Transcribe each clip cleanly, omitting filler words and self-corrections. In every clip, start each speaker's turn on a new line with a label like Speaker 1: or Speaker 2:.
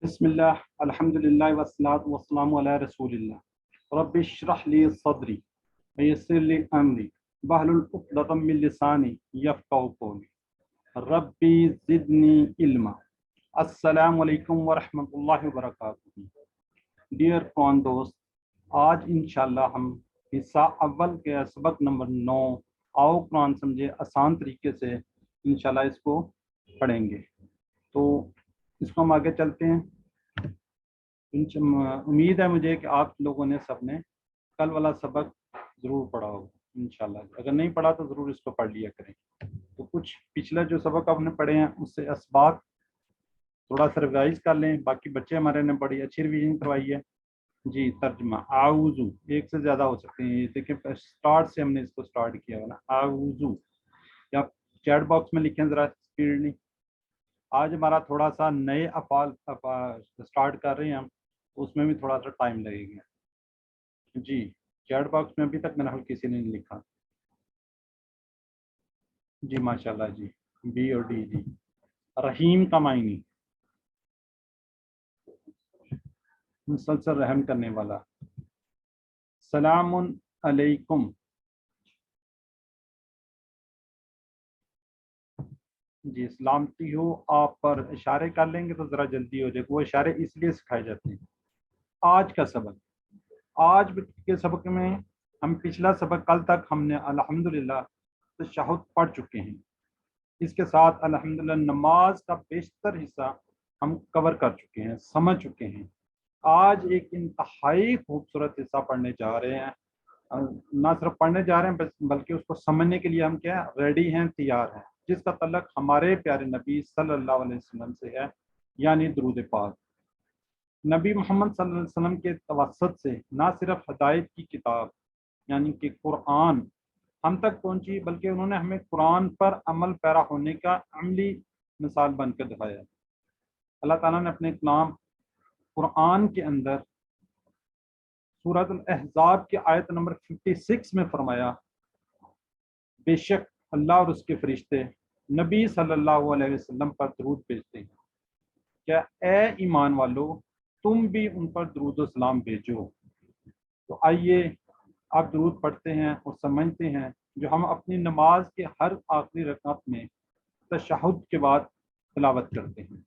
Speaker 1: بسم الله الحمد لله والصلاة والسلام على رسول الله رب اشرح لي صدري ويسر لي أمري واحلل عقدة من لساني يفقهوا قولي ربي زدني علما. السلام علیکم ورحمۃ اللہ وبرکاتہ. ڈیئر قرآن دوست، آج انشاءاللہ ہم حصہ اول کے سبق نمبر 9 آؤ قرآن سمجھے آسان طریقے سے انشاءاللہ اس کو پڑھیں گے. تو اس کو ہم آگے چلتے ہیں. امید ہے مجھے کہ آپ لوگوں نے سب نے کل والا سبق ضرور پڑھا ہوگا انشاءاللہ. اگر نہیں پڑھا تو ضرور اس کو پڑھ لیا کریں. تو کچھ پچھلا جو سبق آپ نے پڑھے ہیں اس سے اسباق تھوڑا سا ریوائز کر لیں. باقی بچے ہمارے نے بڑی اچھی ریویژن کروائی ہے. جی ترجمہ اعوذ ایک سے زیادہ ہو سکتے ہیں. دیکھیں اسٹارٹ سے ہم نے اس کو اسٹارٹ کیا ہوا نا اعوذ. یا چیٹ باکس میں لکھیں ذرا اسپیڈلی. آج ہمارا تھوڑا سا نئے افعال اسٹارٹ کر رہے ہیں ہم، اس میں بھی تھوڑا سا ٹائم لگے گا. جی چیٹ باکس میں ابھی تک میرا حل کسی نے نہیں لکھا. جی ماشاءاللہ. جی بی اور ڈی. جی رحیم کا معنی مسلسل رحم کرنے والا. سلام علیکم. جی سلامتی ہو آپ پر. اشارے کر لیں گے تو ذرا جلدی ہو جائے. وہ اشارے اس لیے سکھائے جاتے ہیں. آج کا سبق، آج کے سبق میں ہم پچھلا سبق کل تک ہم نے الحمدللہ تشہد پڑھ چکے ہیں. اس کے ساتھ الحمدللہ نماز کا بیشتر حصہ ہم کور کر چکے ہیں، سمجھ چکے ہیں. آج ایک انتہائی خوبصورت حصہ پڑھنے جا رہے ہیں. نہ صرف پڑھنے جا رہے ہیں بلکہ اس کو سمجھنے کے لیے ہم کیا ریڈی ہیں، تیار ہیں، جس کا تعلق ہمارے پیارے نبی صلی اللہ علیہ وسلم سے ہے، یعنی درود پاک. نبی محمد صلی اللہ علیہ وسلم کے توسط سے نہ صرف ہدایت کی کتاب یعنی کہ قرآن ہم تک پہنچی، بلکہ انہوں نے ہمیں قرآن پر عمل پیرا ہونے کا عملی مثال بن کر دکھایا. اللہ تعالیٰ نے اپنے کلام قرآن کے اندر سورۃ الاحزاب کی آیت نمبر 56 میں فرمایا، بے شک اللہ اور اس کے فرشتے نبی صلی اللہ علیہ وسلم پر درود بھیجتے ہیں. کیا اے ایمان والو تم بھی ان پر درود و سلام بھیجو. تو آئیے آپ درود پڑھتے ہیں اور سمجھتے ہیں جو ہم اپنی نماز کے ہر آخری رکعت میں تشہد کے بعد تلاوت کرتے ہیں.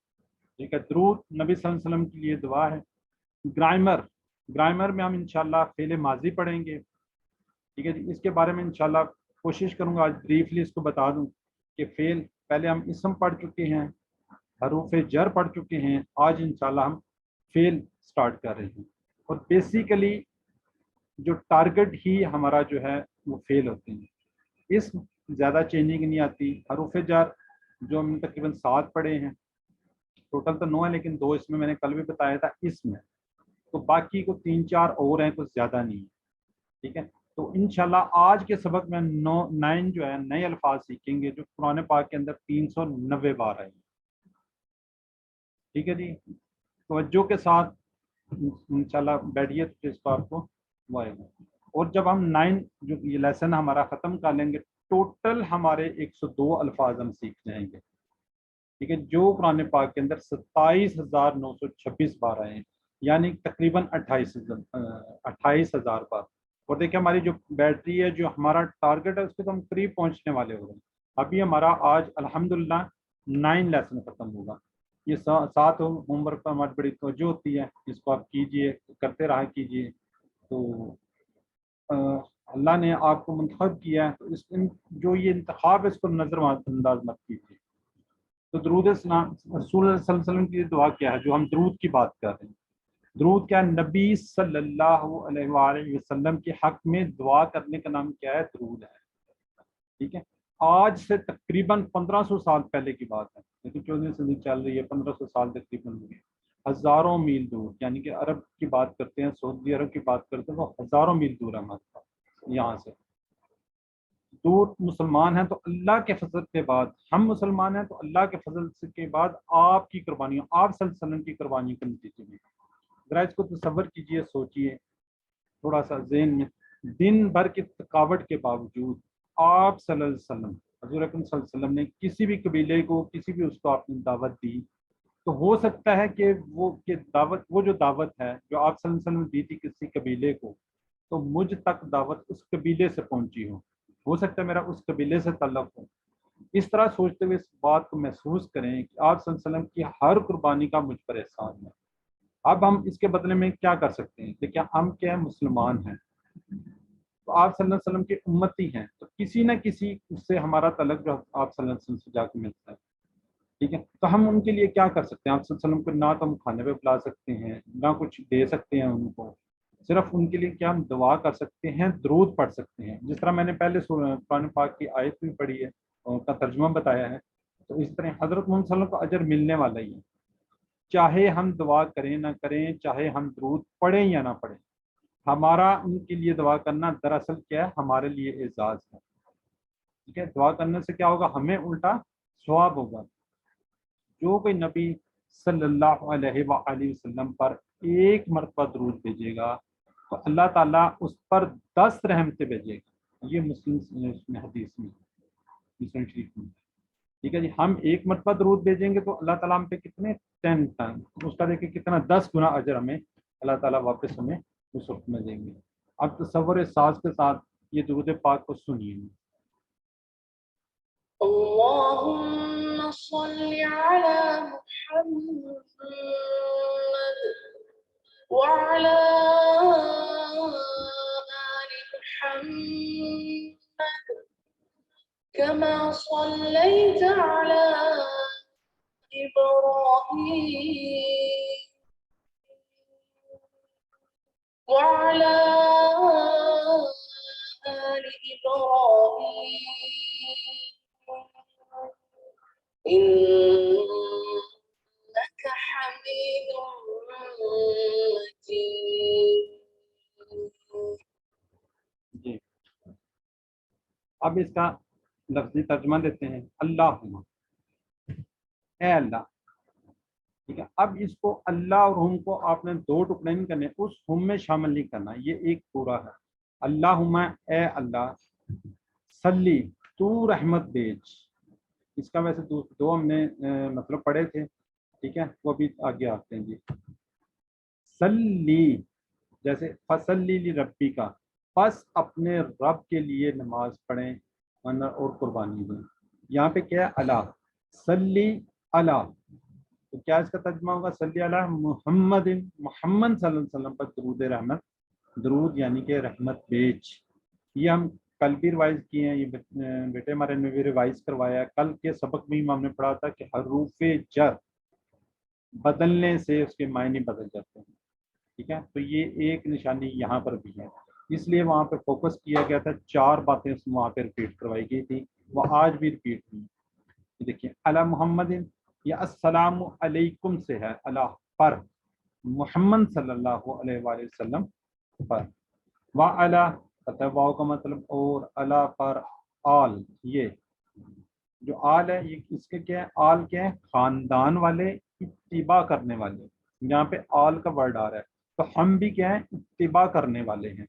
Speaker 1: ٹھیک ہے. درود نبی صلی اللہ علیہ وسلم کے لیے دعا ہے. گرامر میں ہم انشاءاللہ فعل ماضی پڑھیں گے. ٹھیک ہے جی. اس کے بارے میں انشاءاللہ کوشش کروں گا آج بریفلی اس کو بتا دوں کہ فعل پہلے ہم اسم پڑھ چکے ہیں، حروف جر پڑھ چکے ہیں. آج انشاءاللہ ہم فعل سٹارٹ کر رہے ہیں. اور بیسیکلی جو ٹارگٹ ہی ہمارا جو ہے وہ فعل ہوتے ہیں. اسم زیادہ چینجنگ نہیں آتی. حروف جر جو ہم تقریباً 7 پڑھے ہیں، ٹوٹل تو 9 ہے لیکن 2 اس میں نے کل بھی بتایا تھا اسم ہے، تو باقی کو 3-4 اور ہیں، کچھ زیادہ نہیں ہے. ٹھیک ہے. تو انشاءاللہ آج کے سبق میں 9 جو ہے نئے الفاظ سیکھیں گے جو قرآن پاک کے اندر 390 بار آئے ہیں. ٹھیک ہے جی. توجہ کے ساتھ انشاءاللہ بیٹھیے تو اس کو آپ کو وہ آئے گا. اور جب ہم 9 جو یہ لیسن ہمارا ختم کر لیں گے، ٹوٹل ہمارے 102 الفاظ ہم سیکھ جائیں گے. ٹھیک ہے. جو قرآن پاک کے اندر 27,926 بار آئے ہیں، یعنی تقریباً 28,000 بار. اور دیکھیں ہماری جو بیٹری ہے، جو ہمارا ٹارگٹ ہے، اس کے تو ہم قریب پہنچنے والے ہو گئے. ابھی ہمارا آج الحمدللہ 9 لیسن ختم ہوگا. یہ 7 ہوم ورک پر ہماری بڑی توجہ ہوتی ہے. اس کو آپ کیجئے، کرتے رہا کیجئے. تو اللہ نے آپ کو منتخب کیا ہے، تو جو یہ انتخاب ہے اس کو نظر انداز مت کیجیے. تو درود اسلام رسول اللہ صلی اللہ علیہ وسلم کی دعا کیا ہے جو ہم درود کی بات کر رہے ہیں. درود کیا ہے؟ نبی صلی اللہ علیہ وآلہ وسلم کے حق میں دعا کرنے کا نام کیا ہے؟ درود ہے. ٹھیک ہے. آج سے تقریباً 1500 سال پہلے کی بات ہے، لیکن 14ویں صدی چل رہی ہے، 1500 سال تقریباً ہوئے. ہزاروں میل دور، یعنی کہ عرب کی بات کرتے ہیں، سعودی عرب کی بات کرتے ہیں، وہ ہزاروں میل دور ہے ہمارے پاس یہاں سے. دور مسلمان ہیں تو اللہ کے فضل کے بعد، ہم مسلمان ہیں تو اللہ کے فضل کے بعد آپ کی قربانیوں، آپ صلی اللہ علیہ وسلم کی قربانیوں کے نتیجے میں. ذرا اس کو تصور کیجئے، سوچئے تھوڑا سا ذہن میں. دن بھر کی تھکاوٹ کے باوجود آپ صلی اللہ علیہ وسلم، حضور اکرم صلی اللہ علیہ وسلم نے کسی بھی قبیلے کو، کسی بھی اس کو آپ نے دعوت دی، تو ہو سکتا ہے کہ وہ جو دعوت ہے جو آپ صلی اللہ علیہ وسلم نے دی تھی کسی قبیلے کو، تو مجھ تک دعوت اس قبیلے سے پہنچی ہو سکتا ہے میرا اس قبیلے سے تعلق ہو۔ اس طرح سوچتے ہوئے اس بات کو محسوس کریں کہ آپ صلی اللہ علیہ وسلم کی ہر قربانی کا مجھ پر احسان ہے۔ اب ہم اس کے بدلے میں کیا کر سکتے ہیں؟ دیکھیں ہم کیا مسلمان ہیں، تو آپ صلی اللہ علیہ وسلم کی امتی ہیں، تو کسی نہ کسی اس سے ہمارا تعلق جو آپ صلی اللہ علیہ وسلم سے جا کے ملتا ہے، ٹھیک ہے؟ تو ہم ان کے لیے کیا کر سکتے ہیں؟ آپ صلی اللہ علیہ وسلم کو نہ تو ہم کھانے پہ بلا سکتے ہیں، نہ کچھ دے سکتے ہیں ان کو، صرف ان کے لیے کیا ہم دعا کر سکتے ہیں، درود پڑھ سکتے ہیں، جس طرح میں نے پہلے قرآن پاک کی آیت بھی پڑھی ہے اور ان کا ترجمہ بتایا ہے۔ تو اس طرح حضرت محمد صلی اللہ علیہ وسلم کو اجر ملنے والا ہی ہے، چاہے ہم دعا کریں نہ کریں، چاہے ہم درود پڑھیں یا نہ پڑھیں، ہمارا ان کے لیے دعا کرنا دراصل کیا ہے؟ ہمارے لیے اعزاز ہے، ٹھیک ہے؟ دعا کرنے سے کیا ہوگا؟ ہمیں الٹا ثواب ہوگا۔ جو کوئی نبی صلی اللہ علیہ وآلہ وسلم پر ایک مرتبہ درود بھیجے گا تو اللہ تعالیٰ اس پر 10 رحمتیں بھیجے گا۔ یہ مسلم حدیث میں، مسلم شریف میں، ٹھیک ہے جی؟ ہم ایک مرتبہ درود بھیجیں گے تو اللہ تعالیٰ ہم پہ کتنے 10 ٹائم اس کا دیکھیں کتنا 10 گنا اجر ہمیں اللہ تعالیٰ واپس ہمیں اس وقت میں دیں گے۔ اب تصور ساز کے ساتھ یہ درود پاک کو سنیے۔
Speaker 2: اللهم صل على محمد وعلى آل محمد كما صليت على إبراهيم وعلى آل إبراهيم إنك حميد مجيد۔
Speaker 1: جی اب اس کا لفظی ترجمہ دیتے ہیں۔ اللہم، اے اللہ، ٹھیک ہے؟ اب اس کو اللہ اور ہم کو آپ نے دو ٹکڑے نہیں کرنے، اس ہم میں شامل نہیں کرنا، یہ ایک پورا ہے۔ اللہم، اے اللہ، صلی، تو رحمت بھیج۔ اس کا ویسے دو ہم نے مطلب پڑھے تھے، ٹھیک ہے؟ وہ بھی آگے آتے ہیں جی۔ صلی، جیسے فصلی لربی کا، پس اپنے رب کے لیے نماز پڑھیں اور قربانی دیں۔ یہاں پہ کیا ہے؟ اللہ، صلی اللہ، تو کیا اس کا ترجمہ ہوگا؟ صلی علی محمد، محمد صلی اللہ علیہ وسلم پر درود رحمت، درود یعنی کہ رحمت بیچ۔ یہ ہم کل بھی ریوائز کیے ہیں، یہ بیٹے ہمارے نے بھی ریوائز کروایا ہے۔ کل کے سبق میں ہم نے پڑھا تھا کہ حروف جر بدلنے سے اس کے معنی بدل جاتے ہیں، ٹھیک ہے؟ تو یہ ایک نشانی یہاں پر بھی ہے، اس لیے وہاں پہ فوکس کیا گیا تھا، 4 باتیں وہاں پہ ریپیٹ کروائی گئی تھی، وہ آج بھی ریپیٹ ہوئی۔ دیکھیے علی محمد، یہ السلام علیکم سے ہے، اللہ پر، محمد صلی اللہ علیہ وآلہ وسلم پر، وعلی، واو کا مطلب اور، اللہ پر، آل، یہ جو آل ہے یہ اس کے کیا ہے؟ آل کیا ہے؟ خاندان والے، اتباع کرنے والے، یہاں پہ آل کا ورڈ آ رہا ہے، تو ہم بھی کیا ہے؟ اتباع کرنے والے ہیں۔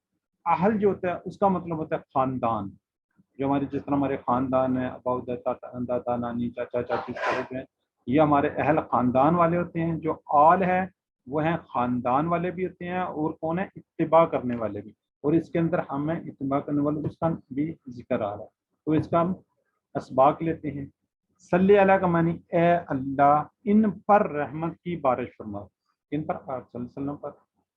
Speaker 1: اہل جو ہوتا ہے اس کا مطلب ہوتا ہے خاندان، جو ہمارے جس طرح ہمارے خاندان ہیں، ابا دادا نانی چاچا چاچی سارے جو ہیں یہ ہمارے اہل خاندان والے ہوتے ہیں۔ جو آل ہے وہ ہیں خاندان والے بھی ہوتے ہیں، اور کون ہے؟ اتباع کرنے والے بھی، اور اس کے اندر ہمیں اتباع کرنے والے اس کا بھی ذکر آ رہا ہے، تو اس کا ہم اسباق لیتے ہیں۔ صلی اللہ کا معنی اے اللہ ان پر رحمت کی بارش فرما، ان پر، آپ صلی اللہ علیہ وسلم پر،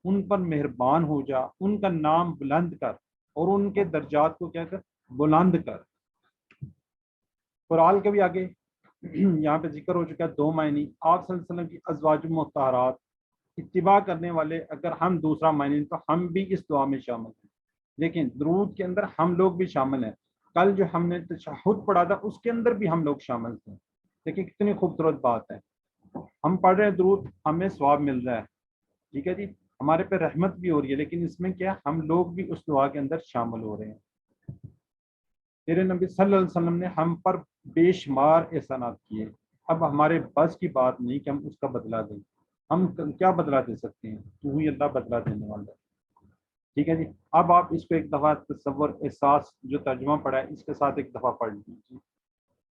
Speaker 1: ان پر مہربان ہو جا، ان کا نام بلند کر اور ان کے درجات کو کیا کر؟ بلند کر۔ قرآن کے بھی آگے یہاں پہ ذکر ہو چکا ہے 2 معنی، آپ صلی اللہ علیہ وسلم کی ازواج مطہرات، اتباع کرنے والے، اگر ہم دوسرا معنی تو ہم بھی اس دعا میں شامل ہیں، لیکن درود کے اندر ہم لوگ بھی شامل ہیں۔ کل جو ہم نے تشہد پڑھا تھا اس کے اندر بھی ہم لوگ شامل تھے، دیکھیں کتنی خوبصورت بات ہے، ہم پڑھ رہے ہیں درود، ہمیں ثواب مل رہا ہے، ٹھیک ہے جی؟ ہمارے پہ رحمت بھی ہو رہی ہے، لیکن اس میں کیا ہم لوگ بھی اس دعا کے اندر شامل ہو رہے ہیں۔ تیرے نبی صلی اللہ علیہ وسلم نے ہم پر بے شمار احسانات کیے، اب ہمارے بس کی بات نہیں کہ ہم اس کا بدلہ دیں، ہم کیا بدلہ دے سکتے ہیں؟ تو ہی اللہ بدلہ دینے والا ہے، ٹھیک ہے جی؟ اب آپ اس کو ایک دفعہ تصور احساس جو ترجمہ پڑھا ہے اس کے ساتھ ایک دفعہ پڑھ لیجیے۔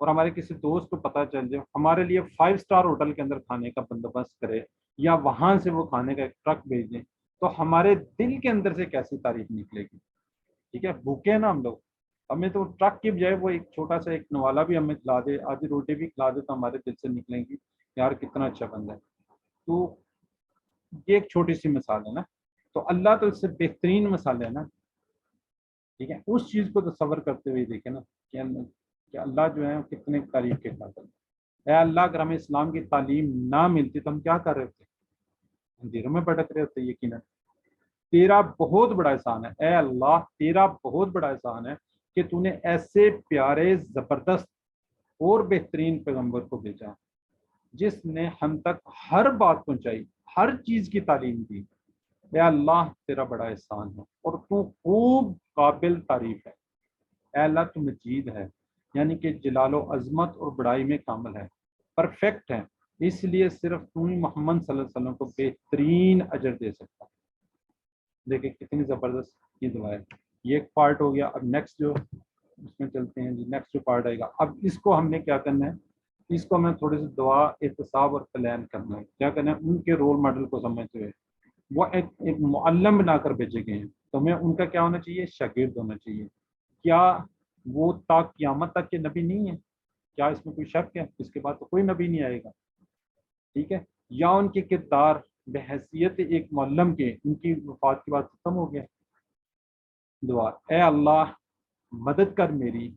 Speaker 1: اور ہمارے کسی دوست کو پتہ چل جائے ہمارے لیے 5 اسٹار ہوٹل کے اندر کھانے کا بندوبست کرے یا وہاں سے وہ کھانے کا ایک ٹرک بھیج دیں، تو ہمارے دل کے اندر سے کیسی تعریف نکلے گی؟ ٹھیک ہے، بھوکے ہیں نا ہم لوگ، ہمیں تو ٹرک کی بجائے وہ ایک چھوٹا سا ایک نوالا بھی ہمیں کھلا دے، آدھی روٹی بھی کھلا دے، تو ہمارے دل سے نکلیں گی یار کتنا اچھا بندہ ہے۔ تو یہ ایک چھوٹی سی مثال ہے نا، تو اللہ تو اس سے بہترین مثال ہے نا، ٹھیک ہے، اس چیز کو تصور کرتے ہوئے دیکھیں نا کہ اللہ جو ہے کتنے تعریف کے قابل ہے۔ اے اللہ اگر ہمیں اسلام کی تعلیم نہ ملتی تو ہم کیا کر رہے تھے؟ اندھیروں میں بھٹک رہے ہوتے یقیناً۔ تیرا بہت بڑا احسان ہے اے اللہ، تیرا بہت بڑا احسان ہے کہ تو نے ایسے پیارے زبردست اور بہترین پیغمبر کو بھیجا جس نے ہم تک ہر بات پہنچائی، ہر چیز کی تعلیم دی۔ اے اللہ تیرا بڑا احسان ہے اور تو خوب قابل تعریف ہے۔ اے اللہ تو مجید ہے، یعنی کہ جلال و عظمت اور بڑائی میں کامل ہے، پرفیکٹ ہے، اس لیے صرف تو ہی محمد صلی اللہ علیہ وسلم کو بہترین اجر دے سکتا۔ دیکھیں کتنی زبردست یہ دعا ہے۔ یہ ایک پارٹ ہو گیا۔ اب نیکسٹ جو اس میں چلتے ہیں جی، نیکسٹ جو پارٹ آئے گا، اب اس کو ہم نے کیا کرنا ہے، اس کو ہمیں تھوڑی سی دعا احتساب اور پلان کرنا ہے، کیا کرنا ہے، ان کے رول ماڈل کو سمجھتے ہوئے وہ ایک معلم بنا کر بھیجے گئے ہیں، تو ہمیں ان کا کیا ہونا چاہیے، شاگرد ہونا چاہیے۔ کیا وہ تا قیامت تک کے نبی نہیں ہے؟ کیا اس میں کوئی شک ہے؟ اس کے بعد تو کوئی نبی نہیں آئے گا، ٹھیک ہے، یا ان کے کردار بحیثیت ایک معلم کے ان کی وفات کے بعد ختم ہو گیا؟ دعا، اے اللہ مدد کر میری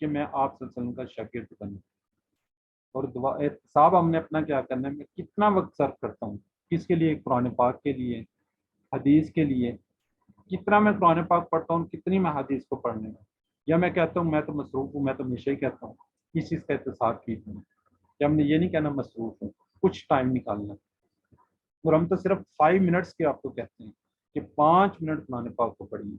Speaker 1: کہ میں آپ صلی اللہ علیہ وسلم کا شاگرد بنوں۔ اور دعا احتساب ہم نے اپنا کیا کرنا ہے، میں کتنا وقت صرف کرتا ہوں کس کے لیے، قرآن پاک کے لیے، حدیث کے لیے، کتنا میں قرآن پاک پڑھتا ہوں، کتنی میں حدیث کو پڑھنے میں، یا میں کہتا ہوں میں تو مصروف ہوں، میں تو ہمیشہ ہی کہتا ہوں اس چیز کا احتساب کیجیے کہ ہم نے یہ نہیں کہنا مصروف ہوں، کچھ ٹائم نکالنا۔ اور ہم تو صرف 5 منٹس کے آپ کو کہتے ہیں کہ 5 منٹ قرآن پاک کو پڑھیے،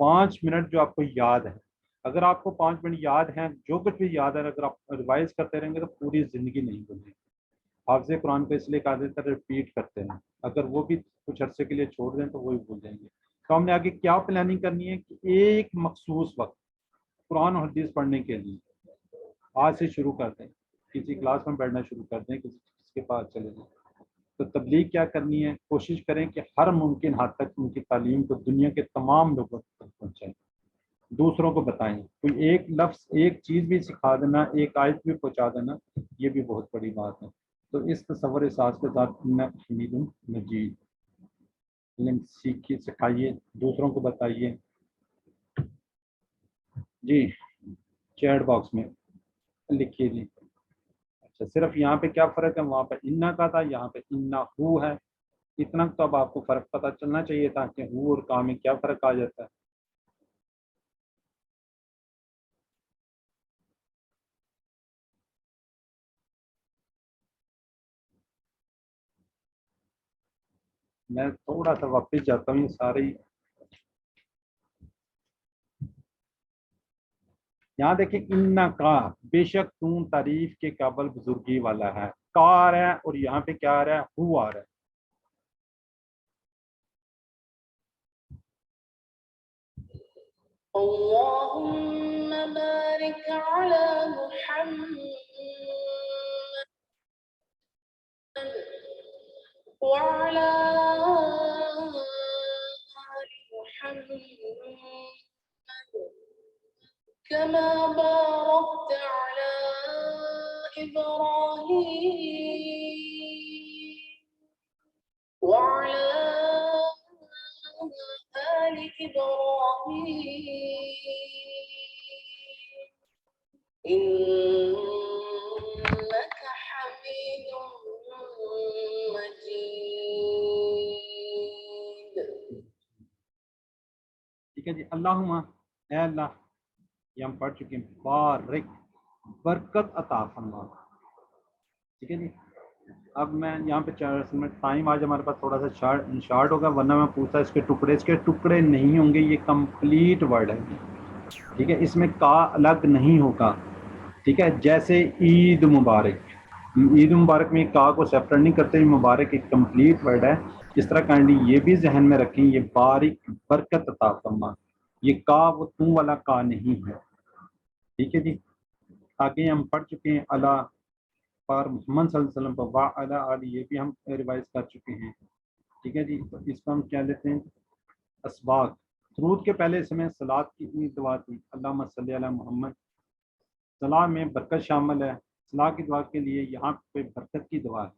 Speaker 1: 5 منٹ جو آپ کو یاد ہے، اگر آپ کو 5 منٹ یاد ہیں، جو کچھ بھی یاد ہے اگر آپ ریوائز کرتے رہیں گے تو پوری زندگی نہیں بھولیں گے۔ حافظ قرآن کو اس لیے کہا جاتا ہے ریپیٹ کرتے ہیں، اگر وہ بھی کچھ عرصے کے لیے چھوڑ دیں تو وہی بھول جائیں گے۔ تو ہم نے آگے کیا پلاننگ کرنی ہے کہ ایک مخصوص وقت قرآن اور حدیث پڑھنے کے لیے آج سے شروع کر دیں، کسی کلاس میں بیٹھنا شروع کر دیں، کسی کے پاس چلے جائیں۔ تو تبلیغ کیا کرنی ہے، کوشش کریں کہ ہر ممکن حد تک ان کی تعلیم کو دنیا کے تمام لوگوں تک پہنچائیں، دوسروں کو بتائیں، کوئی ایک لفظ ایک چیز بھی سکھا دینا، ایک آیت بھی پہنچا دینا، یہ بھی بہت بڑی بات ہے۔ تو اس تصور احساس کے ساتھ حمید مجید علم سیکھیے، سکھائیے، دوسروں کو بتائیے۔ جی چیٹ باکس میں لکھیے جی۔ اچھا صرف یہاں پہ کیا فرق ہے، وہاں پہ انا کا تھا، یہاں پہ انا ہو ہے، اتنا تو اب آپ کو فرق پتہ چلنا چاہیے تھا کہ ہو اور کا میں کیا فرق آ جاتا ہے۔ میں تھوڑا سا واپس جاتا ہوں، یہ سارے یہاں دیکھیں، ان کا بے شک تم تعریف کے قابل بزرگی والا ہے، کا آ رہا ہے اور یہاں پہ کیا آ رہا ہے، ہو آ رہا ہے۔
Speaker 2: اللهم بارك على محمد وعلى آل محمد كما باركت على إبراهيم وعلى آل إبراهيم إنك حميد مجيد۔
Speaker 1: ٹھیک ہے جی، اللہم اے اللہ، یہ ہم پڑھ چکے ہیں، بارک برکت عطا فرما، ٹھیک ہے جی۔ اب میں یہاں پہ 4 منٹ ٹائم آج ہمارے پاس تھوڑا سا شارٹ ہوگا، ورنہ میں پوچھتا اس کے ٹکڑے نہیں ہوں گے، یہ کمپلیٹ ورڈ ہے، ٹھیک ہے، اس میں کا الگ نہیں ہوگا، ٹھیک ہے، جیسے عید مبارک، عید مبارک میں کا کو سیپریٹ نہیں کرتے، مبارک ایک کمپلیٹ ورڈ ہے، اس طرح کائنڈلی یہ بھی ذہن میں رکھیں، یہ بارک برکت عطا فرما، یہ کا وہ تم والا کا نہیں ہے، ٹھیک ہے جی۔ تاکہ ہم پڑھ چکے ہیں اللہ پر محمد صلی اللہ علیہ وسلم پر وا علی علی، یہ بھی ہم ریوائز کر چکے ہیں. ٹھیک ہے جی. تو اس کو ہم کیا لیتے ہیں اسباق. درود کے پہلے اس میں صلات کی دعا تھی، اللہم صلی علی محمد. صلاح میں برکت شامل ہے. صلاح کی دعا کے لیے یہاں پہ برکت کی دعا ہے.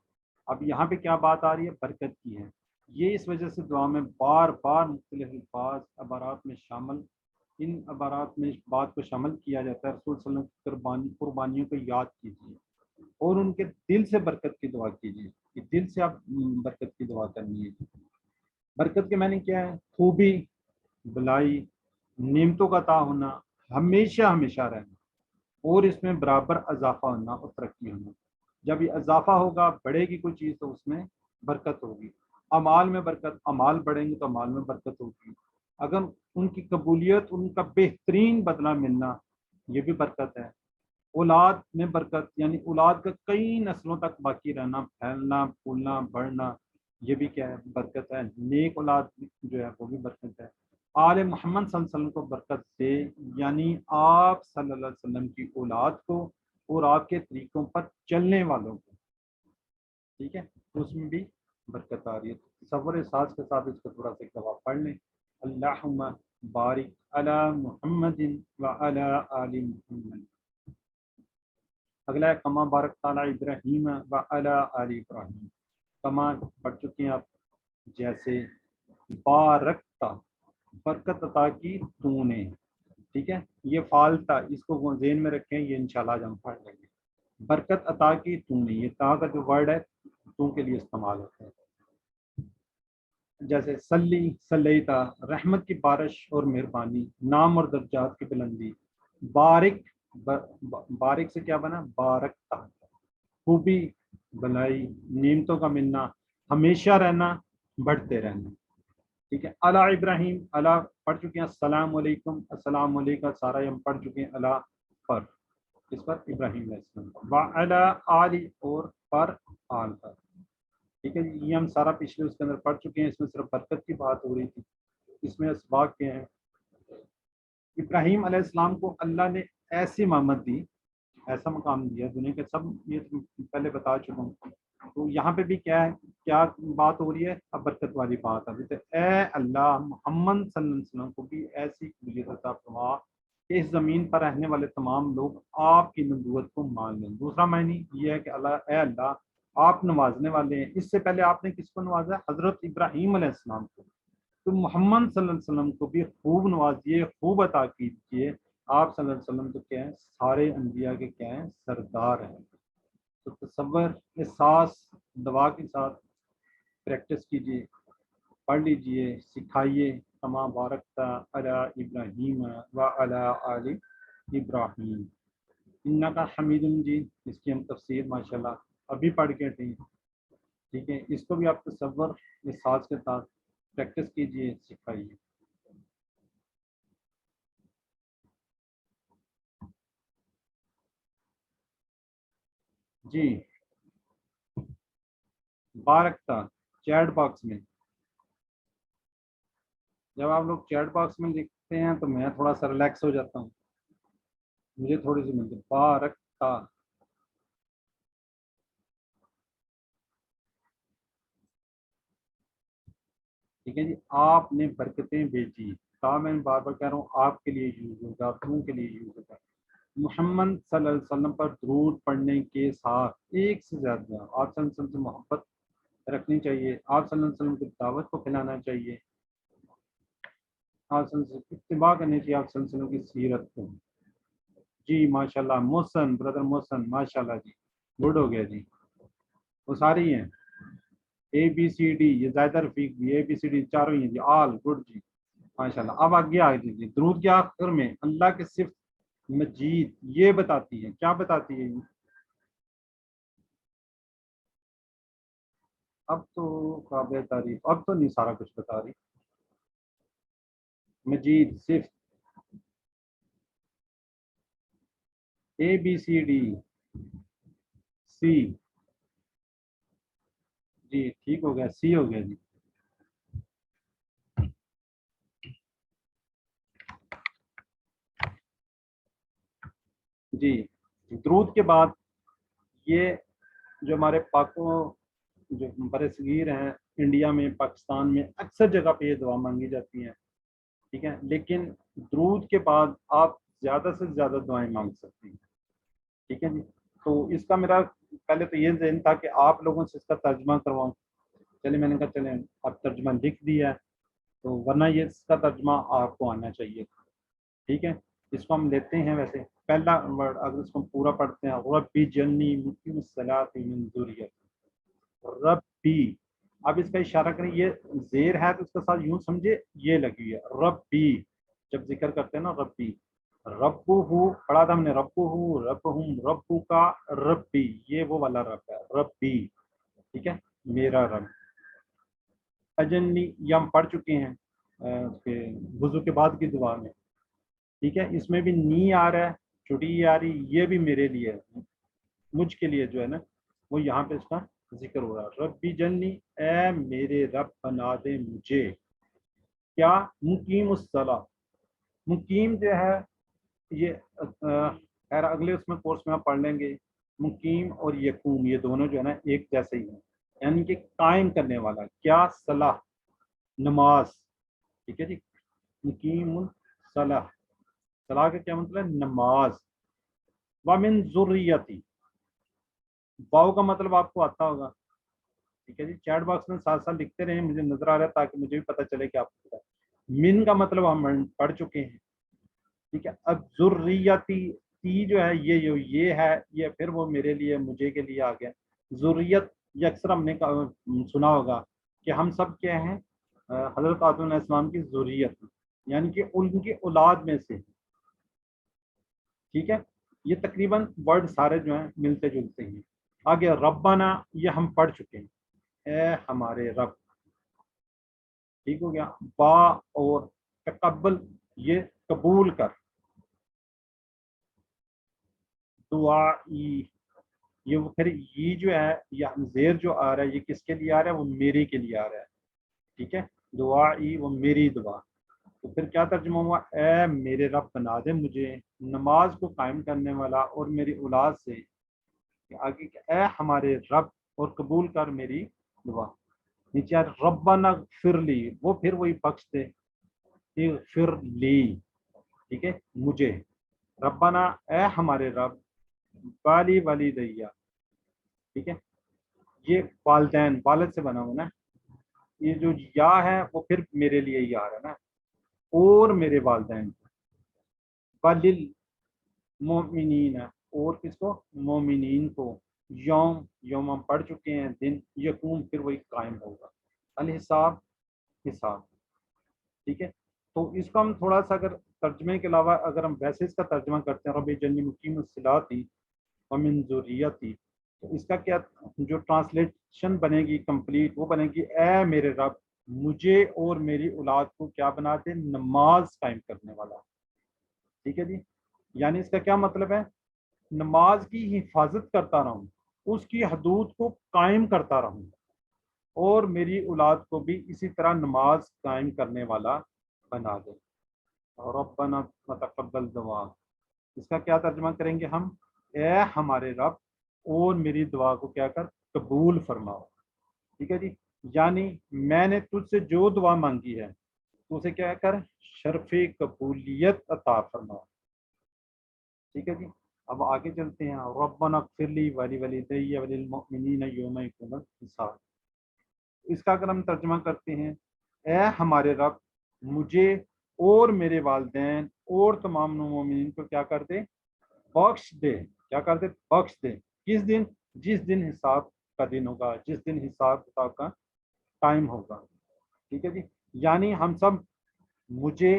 Speaker 1: اب یہاں پہ کیا بات آ رہی ہے؟ برکت کی ہے. یہ اس وجہ سے دعا میں بار بار مختلف الفاظ عبارات میں شامل، ان عبارات میں اس بات کو شامل کیا جاتا ہے رسول صلی اللہ علیہ وسلم کی قربانیوں کو یاد کیجیے اور ان کے دل سے برکت کی دعا کیجیے. کہ دل سے آپ برکت کی دعا کرنی ہے. برکت کے معنی کیا ہے؟ خوبی، بلائی، نعمتوں کا عطا ہونا، ہمیشہ ہمیشہ رہنا، اور اس میں برابر اضافہ ہونا اور ترقی ہونا. جب یہ اضافہ ہوگا، بڑھے گی کوئی چیز تو اس میں برکت ہوگی. اعمال میں برکت، اعمال بڑھیں گے تو اعمال میں برکت ہوگی. اگر ان کی قبولیت، ان کا بہترین بدلہ ملنا، یہ بھی برکت ہے. اولاد میں برکت، یعنی اولاد کا کئی نسلوں تک باقی رہنا، پھیلنا، پھولنا، بڑھنا، یہ بھی کیا ہے؟ برکت ہے. نیک اولاد جو ہے وہ بھی برکت ہے. آل محمد صلی اللہ علیہ وسلم کو برکت دے، یعنی آپ صلی اللہ علیہ وسلم کی اولاد کو اور آپ کے طریقوں پر چلنے والوں کو. ٹھیک ہے. تو اس میں بھی برکت آ رہی ہے. تصور ساز کے ساتھ اس کو تھوڑا سا دفعہ پڑھ لیں. اللہم بارک علی محمد وعلی آل محمد. اگلا ہے کما بارک تعالی ابراہیم وعلی آل ابراہیم. کما پڑھ چکے ہیں آپ. جیسے بارکتا، برکت عطا کی تو نے. ٹھیک ہے. یہ فالتا، اس کو ذہن میں رکھیں، یہ انشاءاللہ آج ہم پڑھ لیں گے. برکت عطا کی تو نے، یہ تا کا جو ورڈ ہے تو کے لیے استعمال ہوتا ہے. جیسے سلی، سلیتا، رحمت کی بارش اور مہربانی، نام اور درجات کی بلندی. بارک، بارک سے کیا بنا؟ بارکتا. خوبی، بلائی، نعمتوں کا ملنا، ہمیشہ رہنا، بڑھتے رہنا. ٹھیک ہے. اللہ ابراہیم، اللہ پڑھ چکے ہیں. السلام علیکم، السلام علیکم سارا ہم پڑھ چکے ہیں. اللہ پر، اس پر ابراہیم علیہ السلام. وعلی آل، اور پر آل پر. ٹھیک ہے. یہ ہم سارا پچھلے اس کے اندر پڑھ چکے ہیں. اس میں صرف برکت کی بات ہو رہی تھی. اس میں اسباق کیا ہیں؟ ابراہیم علیہ السلام کو اللہ نے ایسی امامت دی، ایسا مقام دیا دنیا کے سب، یہ پہلے بتا چکا ہوں. تو یہاں پہ بھی کیا ہے؟ کیا بات ہو رہی ہے؟ اب برکت والی بات ہے. تو اے اللہ، محمد صلی اللہ علیہ وسلم کو بھی ایسی قبولیت عطا فرما کہ اس زمین پر رہنے والے تمام لوگ آپ کی نبوت کو مان لیں. دوسرا معنی یہ ہے کہ اے اللہ، آپ نوازنے والے ہیں. اس سے پہلے آپ نے کس کو نوازا؟ حضرت ابراہیم علیہ السلام کو. تو محمد صلی اللہ علیہ وسلم کو بھی خوب نوازیے، خوب عطا کیجیے. آپ صلی اللہ علیہ وسلم تو کیا ہیں؟ سارے انبیاء کے کیا ہیں؟ سردار ہیں. تو تصور، احساس، دعا کے ساتھ پریکٹس کیجیے، پڑھ لیجیے، سکھائیے. کما بارکتا علی ابراہیم وعلی آل ابراہیم انکا حمید مجید. اس کی ہم تفسیر ماشاءاللہ ابھی پڑھ کے ہٹیں. ٹھیک ہے. اس کو بھی آپ تصور، احساس کے ساتھ پریکٹس کیجیے، سکھائیے. جی. بارکتا چیٹ باکس میں، جب آپ لوگ چیٹ باکس میں لکھتے ہیں تو میں تھوڑا سا ریلیکس ہو جاتا ہوں. مجھے تھوڑی سی ملتی بارکتا. ٹھیک ہے جی. آپ نے برکتیں بھیجی. میں بار بار کہہ رہا ہوں، آپ کے لیے یوز ہوگا، تم کے لیے یوز ہوگا. محمد صلی اللہ علیہ وسلم پر درود پڑھنے کے ساتھ ایک سے زیادہ آپ صلی اللہ علیہ وسلم سے محبت رکھنی چاہیے. آپ صلی اللہ علیہ وسلم کی دعوت کو پھیلانا چاہیے. آپ صلی اللہ علیہ وسلم کی اتباع کرنی چاہیے. آپ صلی اللہ علیہ وسلم کی سیرت کو. جی ماشاء اللہ. محسن، بردر محسن، ماشاء اللہ جی، گڈ ہو گیا جی. وہ ساری ہیں اے بی سی ڈی. یہ زائدہ رفیق بھی اے بی سی ڈی چاروں ہی ہیں جی. آل گڈ جی ماشاء اللہ. اب آگے آ جی. درود کے آخر میں اللہ کے صفت مجید یہ بتاتی ہے. کیا بتاتی ہے؟ اب تو قابل تعریف، اب تو نہیں سارا کچھ بتا رہی. مجید صفت اے بی سی ڈی سی. جی ٹھیک ہو گیا، سی ہو گیا جی. جی درود کے بعد یہ جو ہمارے پاکوں جو برصغیر ہیں انڈیا میں پاکستان میں اکثر جگہ پہ یہ دعا مانگی جاتی ہیں، ٹھیک ہے، لیکن درود کے بعد آپ زیادہ سے زیادہ دعائیں مانگ سکتے ہیں، ٹھیک ہے جی۔ تو اس کا میرا پہلے تو یہ ذہن تھا کہ آپ لوگوں سے اس کا ترجمہ کرواؤں، چلے میں نے کہا چلیں اب ترجمہ لکھ دیا ہے تو ورنہ یہ اس کا ترجمہ آپ کو آنا چاہیے، ٹھیک ہے۔ اس کو ہم لیتے ہیں، ویسے پہلا ورڈ اگر اس کو پورا پڑھتے ہیں، ربی جنی مقیم الصلاۃ من ذریت، ربی، اب اس کا اشارہ کریں، یہ زیر ہے تو اس کے ساتھ یوں سمجھے یہ لگی ہے، ربی، جب ذکر کرتے ہیں نا ربی، ربو ہو پڑھا تھا ہم نے، ربو ہو ربہم ربو کا، ربی یہ وہ والا رب ہے، ربی، ٹھیک ہے، میرا رب۔ اجنی یہ ہم پڑھ چکے ہیں وضو کے بعد کی دعا میں، ٹھیک ہے، اس میں بھی نی آ رہا ہے، چھوٹی ای آ رہی، یہ بھی میرے لیے ہے، مجھ کے لیے جو ہے نا وہ یہاں پہ اس کا ذکر ہو رہا ہے، ربی جنی، اے میرے رب بنا دے مجھے کیا، مقیم الصلاۃ، مقیم جو ہے یہ خیر اگلے اس میں کورس میں آپ پڑھ لیں گے، مقیم اور یقوم یہ دونوں جو ہے نا ایک جیسے ہی ہیں، یعنی کہ قائم کرنے والا، کیا، صلاح، نماز، ٹھیک ہے جی، مقیم الصلاح، صلاح کا کیا مطلب ہے، نماز، ومن ذریتی، واؤ کا مطلب آپ کو آتا ہوگا، ٹھیک ہے جی، چیٹ باکس میں ساتھ ساتھ لکھتے رہیں، مجھے نظر آ رہا ہے تاکہ مجھے بھی پتہ چلے کہ آپ کو پتا ہے۔ من کا مطلب ہم پڑھ چکے ہیں، ٹھیک ہے، اب ذریتی، تی جو ہے یہ ہے، یہ پھر وہ میرے لیے مجھے کے لیے آ گیا، ذریت یہ اکثر ہم نے سنا ہوگا کہ ہم سب کیا ہیں حضرت آدم علیہ السلام کی ذریت، یعنی کہ ان کی اولاد میں سے، ٹھیک ہے، یہ تقریباً ورڈ سارے جو ہیں ملتے جلتے ہیں۔ آگے ربنا یہ ہم پڑھ چکے ہیں، اے ہمارے رب، ٹھیک ہو گیا، با اور تقبل یہ قبول کر، دعائی یہ پھر یہ جو ہے یا زیر جو آ رہا ہے یہ کس کے لیے آ رہا ہے، وہ میری کے لیے آ رہا ہے، ٹھیک ہے، دعائی وہ میری دعا، تو پھر کیا ترجمہ ہوا، اے میرے رب بنا دے مجھے نماز کو قائم کرنے والا اور میری اولاد سے، آگے اے ہمارے رب اور قبول کر میری دعا، نیچے ربنا اغفر لی وہ پھر وہی بخش دے، اغفر لی، ٹھیک ہے، مجھے، ربنا اے ہمارے رب، والی والدیا، ٹھیک ہے، یہ والدین والد سے بنا ہوا نا، یہ جو یا ہے وہ پھر میرے لیے ہی آ رہا ہے نا، اور میرے والدین، ولل مومنین اور کس کو، مومنین کو، یوم ہم پڑھ چکے ہیں، دن، یقوم پھر وہی قائم ہوگا، الحساب حساب، ٹھیک ہے۔ تو اس کو ہم تھوڑا سا اگر ترجمے کے علاوہ اگر ہم ویسے اس کا ترجمہ کرتے ہیں، رب جنی مقیم الصلاۃ ومن ذریتی، تو اس کا کیا جو ٹرانسلیشن بنے گی کمپلیٹ وہ بنے گی، اے میرے رب مجھے اور میری اولاد کو کیا بنا دے، نماز قائم کرنے والا، ٹھیک ہے جی، یعنی اس کا کیا مطلب ہے، نماز کی حفاظت کرتا رہوں، اس کی حدود کو قائم کرتا رہوں، اور میری اولاد کو بھی اسی طرح نماز قائم کرنے والا بنا دے، ربنا تقبل دعا، اس کا کیا ترجمہ کریں گے ہم، اے ہمارے رب اور میری دعا کو کیا کر، قبول فرماؤ، ٹھیک ہے جی، یعنی میں نے تجھ سے جو دعا مانگی ہے تو اسے کیا کر، شرف قبولیت عطا فرماؤ، ٹھیک ہے جی۔ اب آگے چلتے ہیں، ربنا اغفر لی ولوالدی وللمؤمنین یوم یقوم الحساب، اس کا اگر ہم ترجمہ کرتے ہیں، اے ہمارے رب مجھے اور میرے والدین اور تمام مومنین کو کیا کر دے، بخش دے، کیا کر دے، بخش دے، کس دن، جس دن حساب کا دن ہوگا، جس دن حساب کتاب کا ٹائم ہوگا، ٹھیک ہے جی، یعنی ہم سب، مجھے،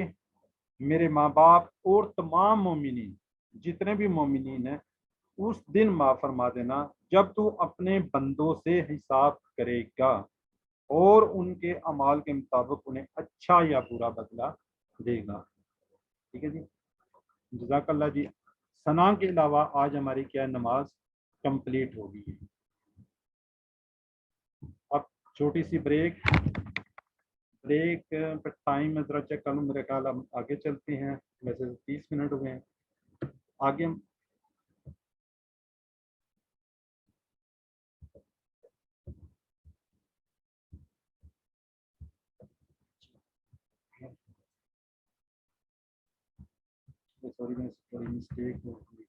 Speaker 1: میرے ماں باپ اور تمام مومنین جتنے بھی مومنین ہیں اس دن معاف فرما دینا جب تو اپنے بندوں سے حساب کرے گا اور ان کے اعمال کے مطابق انہیں اچھا یا برا بدلہ دے گا، ٹھیک ہے جی، جزاک اللہ جی۔ ثنا کے علاوہ آج ہماری کیا نماز کمپلیٹ ہوگی۔ اب چھوٹی سی بریک پر ٹائم میں ذرا چیک کر لوں، میرے خیال ہم آگے چلتے ہیں، ویسے 30 منٹ ہو گئے ہیں، آگے سوری میں تھوڑی مسٹیک ہو گئی.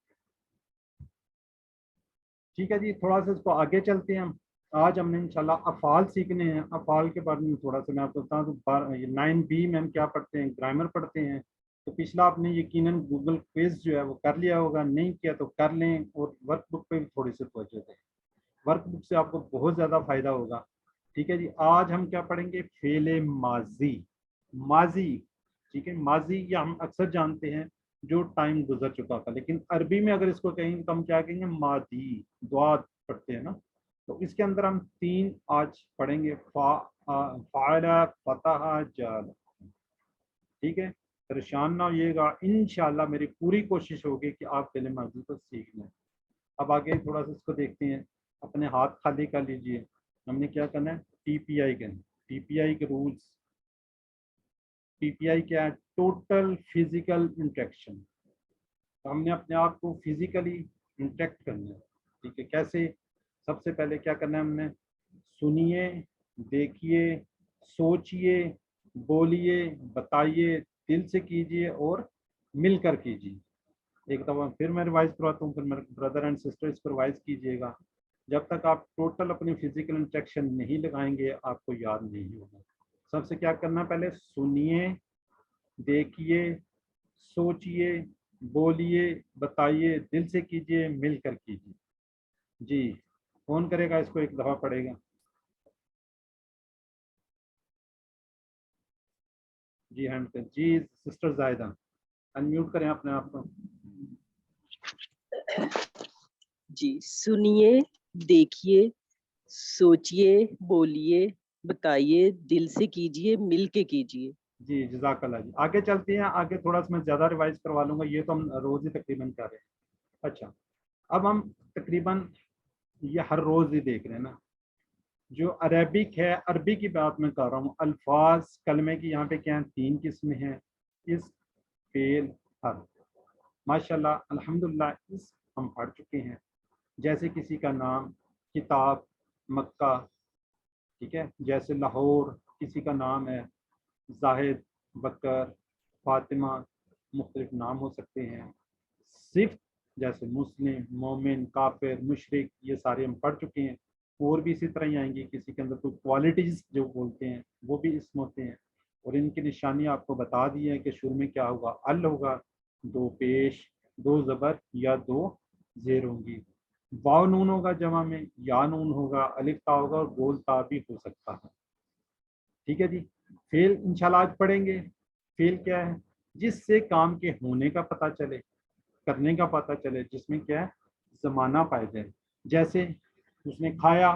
Speaker 1: ٹھیک ہے جی, تھوڑا سا اس کو آگے چلتے ہیں. آج ہم نے انشاءاللہ افعال سیکھنے ہیں. افعال کے بارے میں تھوڑا سا میں آپ کو بتاؤں تو 9B میں ہم کیا پڑھتے ہیں, گرامر پڑھتے ہیں. تو پچھلا آپ نے یقیناً گوگل کوئز جو ہے وہ کر لیا ہوگا, نہیں کیا تو کر لیں, اور ورک بک پہ بھی تھوڑے سے توجہ دیں. ورک بک سے آپ کو بہت زیادہ فائدہ ہوگا. ٹھیک ہے جی, آج ہم کیا پڑھیں گے, فعل ماضی. ماضی, ٹھیک ہے, ماضی یہ ہم اکثر جانتے ہیں جو ٹائم گزر چکا تھا, لیکن عربی میں اگر اس کو کہیں گے تو ہم کیا کہیں گے, ماضی. دعا پڑھتے ہیں نا, تو اس کے اندر ہم 3 آج پڑھیں گے. فعل, فتح, جعل. ٹھیک ہے, پریشان نہ ہوئیے گا, انشاءاللہ میری پوری کوشش ہوگی کہ آپ فعل ماضی کو سیکھ لیں. اب آگے تھوڑا سا اس کو دیکھتے ہیں. اپنے ہاتھ خالی کر لیجئے. ہم نے کیا کرنا ہے, TPI کے TPI کے رولز. TPI کیا ہے, ٹوٹل فزیکل انٹریکشن. ہم نے اپنے آپ کو فزیکلی انٹریکٹ کرنا ہے. ٹھیک ہے, کیسے؟ سب سے پہلے کیا کرنا ہے ہم نے, سنیے, دیکھیے, سوچئے, بولیے, بتائیے, دل سے کیجئے اور مل کر کیجئے. ایک دفعہ پھر میں ریوائز کرواتا ہوں, پھر میرے بردر اینڈ سسٹر اس پر ریوائز کیجئے گا. جب تک آپ ٹوٹل اپنی فزیکل انٹریکشن نہیں لگائیں گے آپ کو یاد نہیں ہوگا. سب سے کیا کرنا, پہلے سنیے, دیکھیے, سوچئے, بولیے, بتائیے, دل سے کیجئے, مل کر کیجئے. جی, کون کرے گا اس کو, ایک دفعہ پڑھے گا. جی ہینڈ پہ, جی سسٹر زاہدہ انمیوٹ کریں اپنے آپ کو.
Speaker 3: جی, سنیے, دیکھیے, سوچئے, بولیے, بتائیے, دل سے کیجئے, مل کے کیجئے.
Speaker 1: جی جزاک اللہ. جی آگے چلتے ہیں. آگے تھوڑا سا میں زیادہ ریوائز کروا لوں گا, یہ تو ہم روز ہی تقریباً کر رہے ہیں. اچھا, اب ہم تقریباً یہ ہر روز ہی دیکھ رہے ہیں نا. جو عربک ہے, عربی کی بات میں کر رہا ہوں, الفاظ کلمے کی یہاں پہ کیا ہیں, 3 قسمیں ہیں, اس, فعل, حرف. ماشاءاللہ الحمدللہ اس ہم پڑھ چکے ہیں. جیسے کسی کا نام, کتاب, مکہ. ٹھیک ہے, جیسے لاہور کسی کا نام ہے, زاہد, بکر, فاطمہ, مختلف نام ہو سکتے ہیں. صفت جیسے مسلم, مومن, کافر, مشرک, یہ سارے ہم پڑھ چکے ہیں. اور بھی اسی طرح ہی آئیں گی. کسی کے اندر کوئی کوالٹیز جو بولتے ہیں وہ بھی اسم ہوتے ہیں, اور ان کی نشانی آپ کو بتا دی ہے کہ شروع میں کیا ہوگا, ال ہوگا, 2 پیش, 2 زبر یا 2 زیر ہوں گی. واو نون ہوگا جمع میں, یا نون ہوگا, الف تا ہوگا, اور گول تا بھی ہو سکتا ہے. ٹھیک ہے جی. فعل انشاءاللہ آج پڑھیں گے. فعل کیا ہے, جس سے کام کے ہونے کا پتہ چلے, کرنے کا پتہ چلے, جس میں کیا ہے, زمانہ پائے جائے. جیسے اس نے کھایا,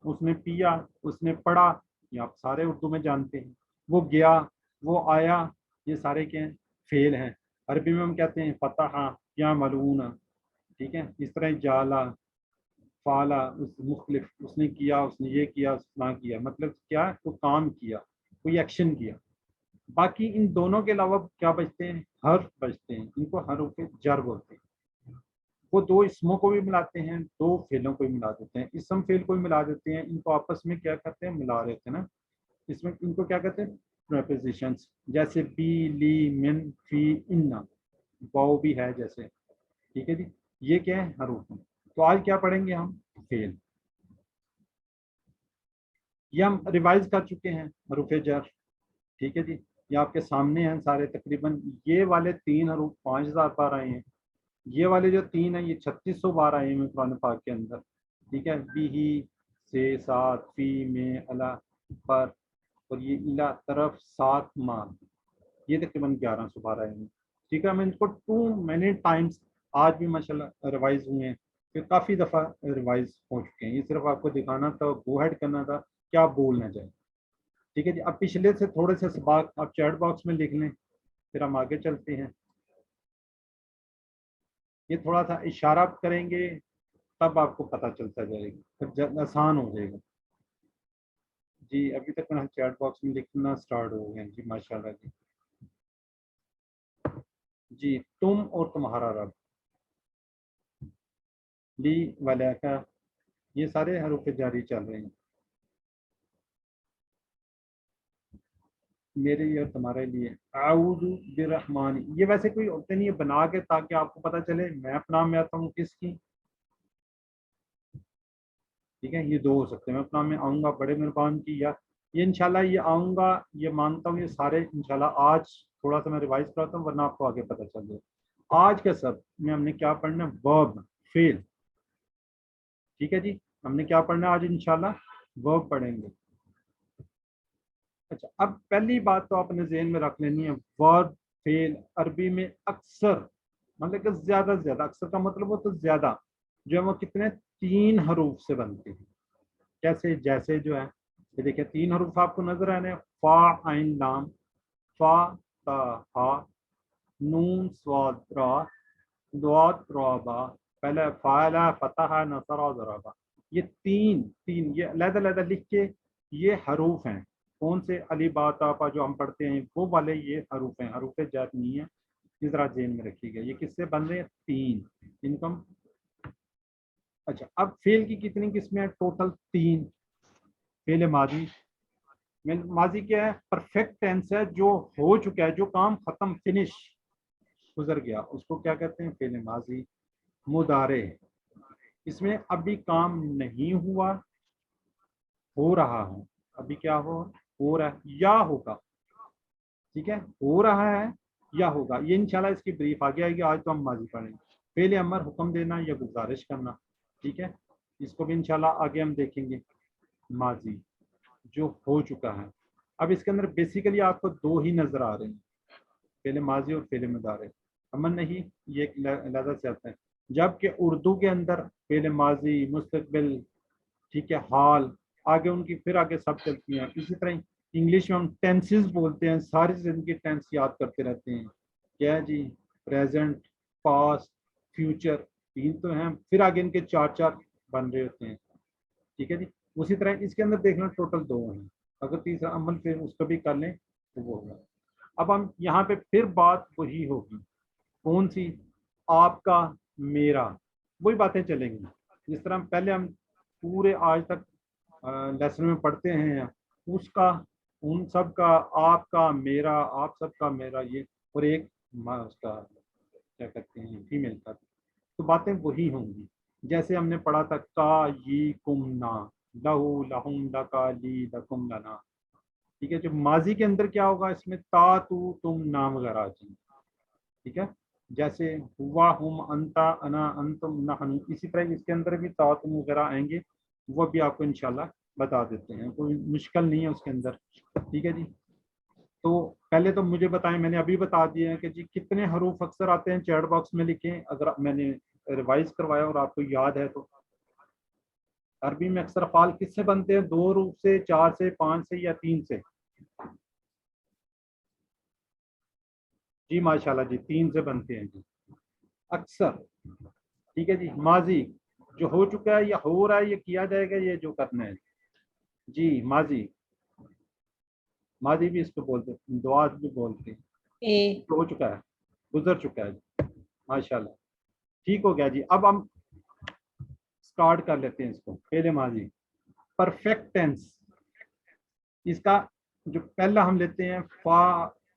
Speaker 1: اس نے پیا, اس نے پڑھا, یہ آپ سارے اردو میں جانتے ہیں. وہ گیا, وہ آیا, یہ سارے کیا ہیں, فعل ہیں. عربی میں ہم کہتے ہیں فتح یا ملون. ٹھیک ہے, اس طرح جالا, فعلا, اس مختلف, اس نے کیا, اس نے یہ کیا, اس نے کیا, مطلب کیا, کوئی کام کیا, کوئی ایکشن کیا. باقی ان دونوں کے علاوہ کیا بچتے ہیں, حرف بچتے ہیں. ان کو حروف جر بولتے ہیں. وہ 2 اسموں کو بھی ملاتے ہیں, 2 فعلوں کو بھی ملا دیتے ہیں. اسم فعل کو بھی ملا دیتے ہیں. ان کو آپس میں کیا کرتے ہیں, ملا دیتے ہیں نا. اس میں ان کو کیا کہتے ہیں, پریپوزیشنز. جیسے بی, لی, من, فی, ان, واو بھی ہے جیسے. ٹھیک ہے جی, یہ کیا ہے, حروف ہیں. تو آج کیا پڑھیں گے ہم, فعل. یہ ہم ریوائز کر چکے ہیں, حروف جر. ٹھیک ہے جی, یہ آپ کے سامنے ہیں سارے تقریباً. یہ والے 3 حروف 5000 بار آئے ہیں. یہ والے جو 3 ہیں یہ 3600 بار آئے ہیں قرآن پاک کے اندر. ٹھیک ہے, بھی, سے, ساتھ, فی, میں, الا, پر, اور یہ الا, طرف, ساتھ, ماں, یہ تقریباً 1100 بار آئے ہیں. ٹھیک ہے, ہم ان کو 2 many times آج بھی ماشاءاللہ ریوائز ہوئے ہیں. پھر کافی دفعہ ریوائز ہو چکے ہیں. یہ صرف آپ کو دکھانا تھا, گو ہیڈ کرنا تھا, کیا بولنا چاہیے. ٹھیک ہے جی, اب پچھلے سے تھوڑے سے سباق آپ چیٹ باکس میں لکھ لیں, پھر ہم آگے چلتے ہیں. یہ تھوڑا سا اشارہ کریں گے تب آپ کو پتہ چلتا جائے گا, پھر آسان ہو جائے گا. جی ابھی تک ہم چیٹ باکس میں لکھنا سٹارٹ ہو گئے ہیں. جی ماشاءاللہ. جی جی, تم اور تمہارا رب, لی, ولیکا, یہ سارے حروف جاری چل رہے ہیں. میرے لیے اور تمہارے لیے اعوذ برحمانی، یہ ویسے کوئی ہوتے نہیں ہے بنا کے تاکہ آپ کو پتہ چلے میں اپنا میں آتا ہوں کس کی، ٹھیک ہے، یہ دو ہو سکتے ہیں، میں اپنا میں آؤں گا بڑے مہربان کی، یا یہ انشاءاللہ یہ آؤں گا، یہ مانتا ہوں یہ سارے انشاءاللہ آج تھوڑا سا میں ریوائز کراتا ہوں ورنہ آپ کو آگے پتہ چل جائے۔ آج کے سب میں ہم نے کیا پڑھنا ہے؟ ورب، فعل، ٹھیک ہے جی، ہم نے کیا پڑھنا ہے آج انشاءاللہ؟ ورب پڑھیں گے۔ اچھا، اب پہلی بات تو آپ نے ذہن میں رکھ لینی ہے، ورب فعل عربی میں اکثر مطلب کہ زیادہ سے زیادہ، اکثر کا مطلب وہ تو زیادہ جو ہے وہ کتنے 3 حروف سے بنتے ہیں۔ کیسے؟ جیسے جو ہے یہ دیکھیں 3 حروف آپ کو نظر آنے ہیں، فا عین لام، فا تا ہا، نون صاد را، ضاد را با، پہلے فعل فتح نصر ضربا، یہ تین یہ علیحدہ علیحدہ لکھ کے یہ حروف ہیں، کون سے؟ علی با تا پا جو ہم پڑھتے ہیں وہ والے یہ حروف ہیں، حروف جات نہیں ہے، اس طرح ذہن میں رکھیے گا۔ یہ کس سے بن رہے ہیں؟ 3 ان کو۔ اچھا، اب فعل کی کتنی قسمیں ہیں؟ ٹوٹل 3۔ فعل ماضی، ماضی کیا ہے؟ پرفیکٹ ٹینس ہے، جو ہو چکا ہے، جو کام ختم، فنش، گزر گیا، اس کو کیا کہتے ہیں؟ فعل ماضی۔ مضارع، اس میں ابھی کام نہیں ہوا، ہو رہا ہے، ابھی کیا ہو رہا ہے یا ہوگا، ٹھیک ہے، ہو رہا ہے یا ہوگا، یہ انشاءاللہ اس کی بریف آگے آئے گی، آج تو ہم ماضی پڑھیں گے۔ فعل امر، حکم دینا یا گزارش کرنا، ٹھیک ہے، اس کو بھی انشاءاللہ آگے ہم دیکھیں گے۔ ماضی جو ہو چکا ہے، اب اس کے اندر بیسیکلی آپ کو 2 ہی نظر آ رہے ہیں، فعل ماضی اور فعل مضارع، امن نہیں، یہ ایک لحاظ سے آتا ہے، جبکہ اردو کے اندر فعل ماضی، مستقبل، ٹھیک ہے، حال، آگے ان کی پھر آگے سب چلتی ہیں۔ اسی طرح انگلش میں ہم ٹینسز بولتے ہیں، ساری زندگی ٹینس یاد کرتے رہتے ہیں، کیا ہے جی؟ پریزنٹ، پاسٹ، فیوچر، 3 تو ہیں، پھر آگے ان کے 4 بن رہے ہوتے ہیں، ٹھیک ہے جی۔ اسی طرح اس کے اندر دیکھنا ٹوٹل 2 ہیں، اگر تیسرا عمل پھر اس کو بھی کر لیں تو وہ ہوگا۔ اب ہم یہاں پہ پھر بات وہی ہوگی، کون سی؟ آپ کا، میرا، وہی باتیں چلیں گی جس طرح پہلے ہم پورے آج تک لیسن میں پڑھتے ہیں، اس کا، ان سب کا، آپ کا، میرا، آپ سب کا، میرا، یہ، اور ایک اس کا کیا کہتے ہیں فیمیل کا، تو باتیں وہی ہوں گی۔ جیسے ہم نے پڑھا تھا کا یہ کم نا، لہو لہم لکا لی لکم لنا، ٹھیک ہے، جو ماضی کے اندر کیا ہوگا؟ اس میں تا تو تم نام وغیرہ آ جائیں گے، ٹھیک ہے، جیسے ہوا ہم انتا انا انتم نحن، اسی طرح اس کے اندر بھی تا تم وغیرہ آئیں گے، وہ بھی آپ کو انشاءاللہ بتا دیتے ہیں، کوئی مشکل نہیں ہے اس کے اندر، ٹھیک ہے جی۔ تو پہلے تو مجھے بتائیں، میں نے ابھی بتا دیا ہے کہ جی کتنے حروف اکثر آتے ہیں، چیٹ باکس میں لکھیں اگر میں نے ریوائز کروایا اور آپ کو یاد ہے تو۔ عربی میں اکثر افعال کس سے بنتے ہیں؟ 2 حروف سے، 4 سے، 5 سے، یا 3 سے؟ جی ماشاءاللہ جی 3 سے بنتے ہیں جی اکثر، ٹھیک ہے جی۔ ماضی جو ہو چکا ہے یا ہو رہا ہے، یہ کیا جائے گا، یہ جو کرنا ہے جی، ماضی، ماضی بھی اس کو بولتے ہیں، دعا بھی بولتے ہیں، ہو چکا ہے، گزر چکا ہے جی، ماشاءاللہ، ٹھیک ہو گیا جی۔ اب ہم سٹارٹ کر لیتے ہیں اس کو، فعل ماضی پرفیکٹ ٹینس، اس کا جو پہلا ہم لیتے ہیں فا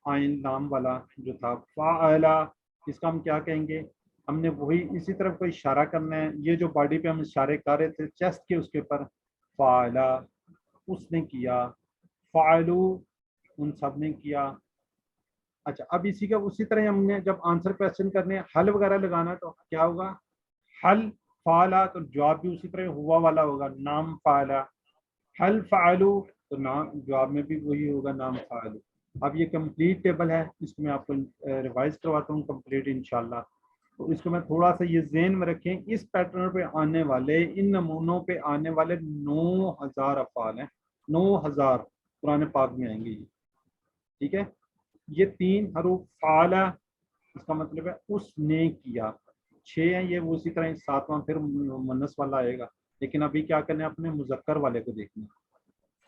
Speaker 1: عین لام والا جو تھا فاعلا، اس کا ہم کیا کہیں گے؟ ہم نے وہی اسی طرف کو اشارہ کرنا ہے، یہ جو باڈی پہ ہم اشارے کر رہے تھے چیسٹ کے، اس کے اوپر فاعلا، اس نے کیا، فعلو، ان سب نے کیا۔ اچھا، اب اسی کا اسی طرح ہم نے جب آنسر کویسچن کرنے حل وغیرہ لگانا تو کیا ہوگا؟ حل فعلا، تو جواب بھی اسی طرح ہوا والا ہوگا، نام فعلا، حل فعلو، تو نام جواب میں بھی وہی ہوگا، نام فعلو۔ اب یہ کمپلیٹ ٹیبل ہے، اس کو میں آپ کو ریوائز کرواتا ہوں کمپلیٹ انشاءاللہ، تو اس کو میں تھوڑا سا یہ ذہن میں رکھیں، اس پیٹرن پہ آنے والے، ان نمونوں پہ آنے والے 9000 افعال ہیں، 9000 قرآن پاک میں آئیں گے یہ، ٹھیک ہے۔ یہ 3 حروف فعلا، اس کا مطلب ہے اس نے کیا، 6 ہیں یہ، وہ اسی طرح 7واں پھر مؤنث والا آئے گا، لیکن ابھی کیا کرنا ہے؟ اپنے مذکر والے کو دیکھنا ہے۔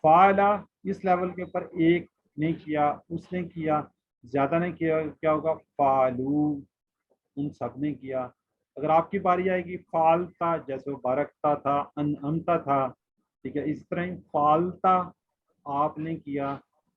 Speaker 1: فعلا اس لیول کے اوپر ایک نے کیا، اس نے کیا، زیادہ نے کیا، کیا ہوگا؟ فعلو، ان سب نے کیا۔ اگر آپ کی باری آئے گی فعلتا، جیسے وہ بارکتا تھا، انعمتا تھا، ٹھیک ہے، اس طرح فعلتا، آپ نے کیا،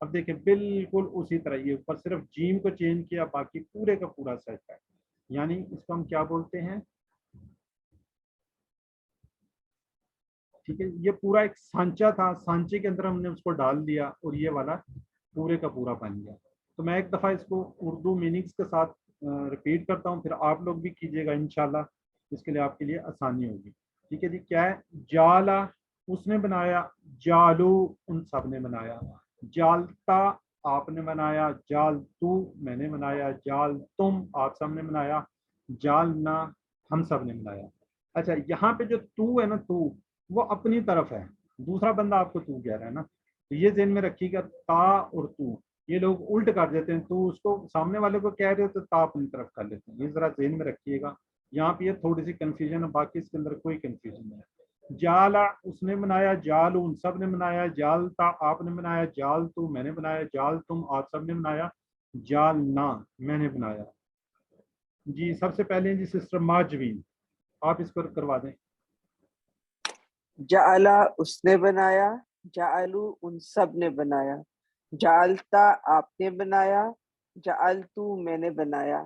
Speaker 1: اب دیکھیں بالکل اسی طرح یہ اوپر صرف جیم کو چینج کیا، باقی پورے کا پورا سیٹ ہے. یعنی اس کو ہم کیا بولتے ہیں، ٹھیک ہے، یہ پورا ایک سانچہ تھا، سانچے کے اندر ہم نے اس کو ڈال دیا اور یہ والا پورے کا پورا بن گیا. تو میں ایک دفعہ اس کو اردو میننگز کے ساتھ ریپیٹ کرتا ہوں، پھر آپ لوگ بھی کیجیے گا انشاءاللہ، اس کے لیے آپ کے لیے آسانی ہوگی. ٹھیک ہے جی. کیا ہے؟ جالا اس نے بنایا، جالو ان سب نے بنایا، جالتا آپ نے بنایا، جال تو میں نے بنایا، جال تم آپ سب نے بنایا، جالنا ہم سب نے بنایا. اچھا یہاں پہ جو تو ہے نا، تو وہ اپنی طرف ہے، دوسرا بندہ آپ کو تو کہہ رہا ہے نا، تو یہ ذہن میں رکھیے گا. تا اور تو یہ لوگ الٹ کر دیتے ہیں، تو اس کو سامنے والے کو کہہ رہے تو تا اپنی طرف کر لیتے ہیں. یہ ذرا ذہن میں رکھیے گا، یہاں پہ یہ تھوڑی سی کنفیوژن ہے، باقی اس کے اندر کوئی کنفیوژن نہیں ہے. جالا اس نے بنایا، جالو ان سب نے بنایا، جالتا آپ نے بنایا، جال تو میں نے بنایا، جال تم آپ سب نے بنایا، جالنا میں نے بنایا. جی سب سے پہلے جی سسٹر ماجوین، آپ اس پر کروا دیں.
Speaker 3: جعلا اس نے بنایا، جعلو ان سب نے بنایا، جعلتا آپ نے بنایا، جعلتو میں نے بنایا،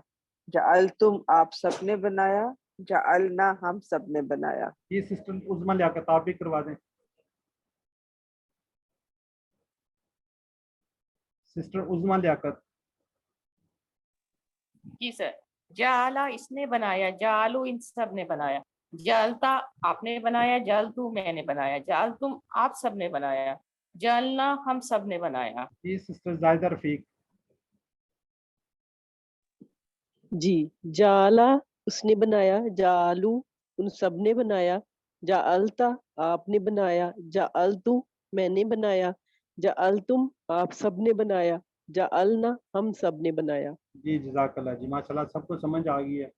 Speaker 3: جعلتم آپ سب نے بنایا، جعلنا ہم سب نے بنایا.
Speaker 1: یہ سسٹر عظمیٰ لیاقت آپ بھی کروا دیں. سسٹر عظمیٰ لیاقت.
Speaker 4: جی سر. جالا اس نے بنایا، جالو ان سب نے بنایا، جالتا آپ نے بنایا، جالتو میں نے بنایا، جالتم آپ سب نے بنایا، جالنا ہم سب نے بنایا.
Speaker 1: جی سسٹر زاہدہ رفیق.
Speaker 3: جی جعلا اس نے بنایا، جعلو ان سب نے بنایا، جعلتا آپ نے بنایا، جعلتو میں نے بنایا، جعلتم آپ سب نے بنایا، جعلنا ہم سب نے بنایا.
Speaker 1: جی جزاک اللہ جی، ماشاءاللہ سب کو سمجھ آ گئی ہے.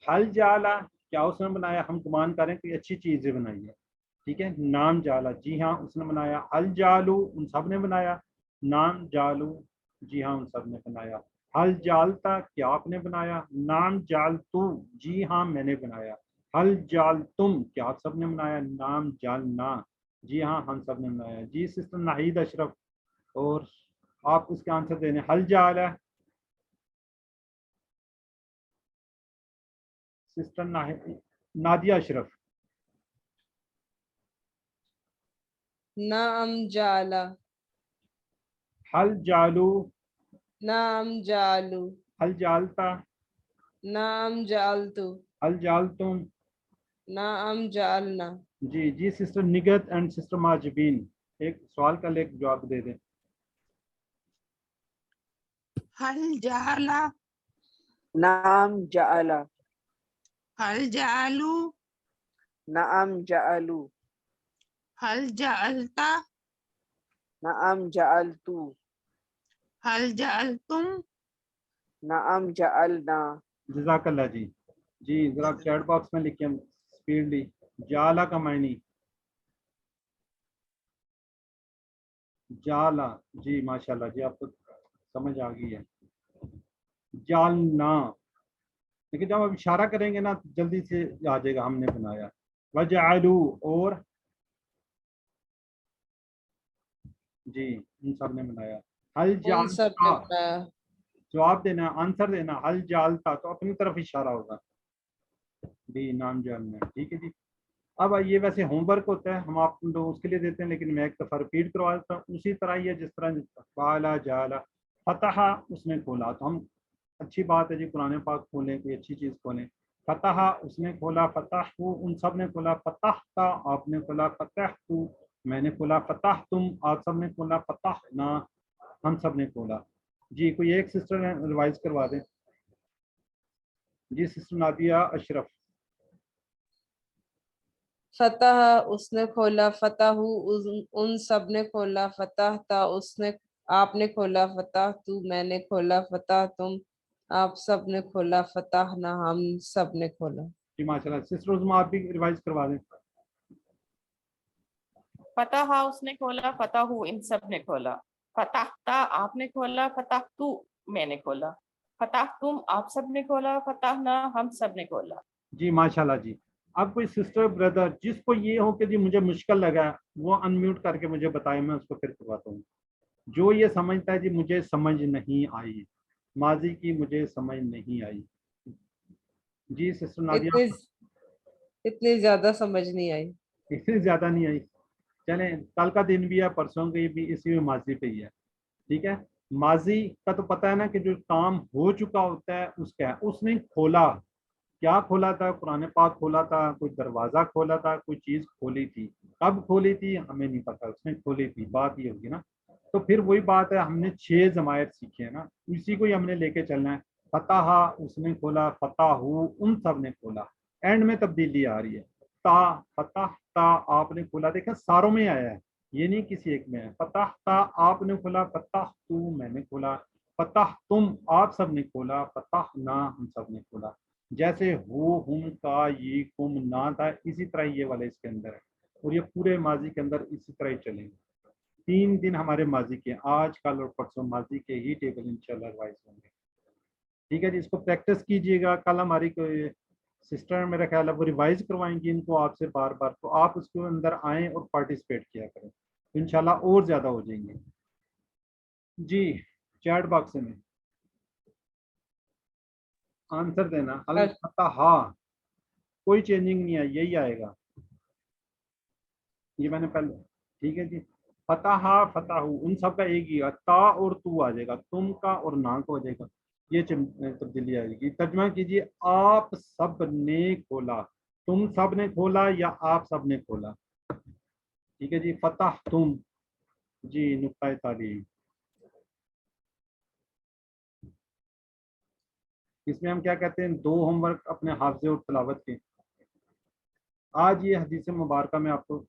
Speaker 1: حل جالا کیا اس نے بنایا، ہم گمان کریں کوئی اچھی چیز بنائی ہے. ٹھیک ہے. نام جالا جی ہاں اس نے بنایا. حل جالو ان سب نے بنایا، نام جالو جی ہاں ان سب نے بنایا. حل جالتا کیا آپ نے بنایا، نام جالتو جی ہاں میں نے بنایا. حل جالتم کیا آپ سب نے بنایا، نام جالنا جی ہاں ہم سب نے بنایا. جی سسٹر ناہید اشرف، اور آپ اس کے آنسر دینے. حل جالا سسٹر نادیہ اشرف.
Speaker 2: نعم جالا،
Speaker 1: حل جالو،
Speaker 2: نعم جالو،
Speaker 1: حل جالتا،
Speaker 2: نعم جالتو،
Speaker 1: حل جالتم.
Speaker 2: نعم جالنا.
Speaker 1: جی جی سسٹر نگت اینڈ سسٹر ماجبین، ایک سوال کا ایک جواب دے دیں.
Speaker 5: هل جعل
Speaker 3: نعم جعلا،
Speaker 5: هل جعلوا
Speaker 3: نعم جعلو،
Speaker 5: هل جعلت
Speaker 3: نعم جعلتو،
Speaker 5: هل جعلتم
Speaker 3: نعم جعلنا.
Speaker 1: جزاک اللہ جی. جی ذرا چیٹ باکس میں لکھیں اسپیڈلی. جالا کا معنی جالا. جی ماشاءاللہ جی آپ کو سمجھ آ گئی ہے. جالنا، لیکن جب آپ اشارہ کریں گے نا جلدی سے آ جائے گا ہم نے بنایا. وجعلو اور جی ان سب نے بنایا. حل
Speaker 2: ان سب نے
Speaker 1: جالتا
Speaker 2: بنایا.
Speaker 1: جواب دینا، آنسر دینا. حل جالتا تو اپنی طرف اشارہ ہوگا. جی نام جاننا. ٹھیک ہے جی. اب یہ ویسے ہوم ورک ہوتا ہے، ہم آپ لوگ اس کے لیے دیتے ہیں، لیکن میں ایک دفعہ ریپیٹ کروا دیتا ہوں. اسی طرح یہ جس طرح بالا جالا فتح اس نے کھولا، تو ہم اچھی بات ہے جی قرآن پاک کھولیں، کوئی اچھی چیز کھولیں. فتح اس نے کھولا، فتح ان سب نے کھولا، فتح تا آپ نے کھولا، فتح تو میں نے کھولا، فتح تم آپ سب نے کھولا، فتح نا ہم سب نے کھولا. جی کوئی ایک سسٹر ریوائز کروا دیں. جی سسٹر نادیہ اشرف.
Speaker 2: فتح اس نے کھولا، فتح ان سب نے کھولا، فتح تا اس نے آپ نے کھولا، فتح تو میں نے کھولا، فتح تم آپ سب نے کھولا، فتح نہ ہم سب نے کھولا.
Speaker 1: جی ماشاء اللہ. سسٹر عظمیٰ آپ بھی ریوائز کروا دیں.
Speaker 4: فتح اس نے کھولا، فتح ان سب نے کھولا، فتح تا آپ نے کھولا، فتح تو میں نے کھولا، فتح تم آپ سب نے کھولا، فتح نہ ہم سب نے کھولا.
Speaker 1: جی ماشاءاللہ جی. اب کوئی سسٹر بردر جس کو یہ ہو کہ جی مجھے مشکل لگا ہے وہ ان میوٹ کر کے مجھے بتائے، میں اس کو پھر کرواتا ہوں. جو یہ سمجھتا ہے جی مجھے سمجھ نہیں آئی، ماضی کی مجھے سمجھ نہیں آئی، جی سسٹر نادیہ
Speaker 2: اتنی زیادہ سمجھ نہیں آئی.
Speaker 1: اس سے زیادہ نہیں آئی. چلیں کل کا دن بھی ہے، پرسوں کی بھی اسی میں ماضی پہ ہی ہے. ٹھیک ہے، ماضی کا تو پتہ ہے نا کہ جو کام ہو چکا ہوتا ہے اس کا ہے. اس نے کھولا، کیا کھولا تھا؟ قرآن پاک کھولا تھا، کوئی دروازہ کھولا تھا، کوئی چیز کھولی تھی. کب کھولی تھی ہمیں نہیں پتا، اس نے کھولی تھی، بات یہ ہوگی نا. تو پھر وہی بات ہے، ہم نے 6 ضمائر سیکھے ہیں نا، اسی کو ہی ہم نے لے کے چلنا ہے. فتح اس نے کھولا، فتح ہو ان سب نے کھولا. اینڈ میں تبدیلی آ رہی ہے. تا فتح تا آپ نے کھولا، دیکھا ساروں میں آیا ہے، یہ نہیں کسی ایک میں ہے. فتح تا آپ نے کھولا، فتح تو میں نے کھولا، فتح تم آپ سب نے کھولا، فتح نہ ہم سب نے کھولا. جیسے ہو ہم کا یہ کم نہ تھا، اسی طرح یہ والا اس کے اندر ہے. اور یہ پورے ماضی کے اندر اسی طرح ہی چلیں گے. 3 دن ہمارے ماضی کے، آج کل اور پرسوں ماضی کے ہی ٹیبل انشاءاللہ ریوائز ہوں گے. ٹھیک ہے جی، اس کو پریکٹس کیجئے گا. کل ہماری کوئی سسٹر میرا خیال ہے وہ ریوائز کروائیں گی ان کو آپ سے بار بار، تو آپ اس کے اندر آئیں اور پارٹیسپیٹ کیا کریں، انشاءاللہ اور زیادہ ہو جائیں گے. جی چیٹ باکس میں آنسر دینا. الفتح کوئی چینجنگ نہیں ہے، یہی آئے گا. یہ میں نے پہلے، ٹھیک ہے جی. فتح فتح ان سب کا ایک ہی ہے. تا اور تو آ جائے گا، تم کا اور نا کو ہو جائے گا. یہ تبدیلی آئے گی. ترجمہ کیجیے، آپ سب نے کھولا، تم سب نے کھولا یا آپ سب نے کھولا. ٹھیک ہے جی. فتح تم، جی نقطۂ تعلیم. اس میں ہم کیا کہتے ہیں، 2 ہوم ورک اپنے حافظے اور تلاوت کے. آج یہ حدیث مبارکہ میں آپ کو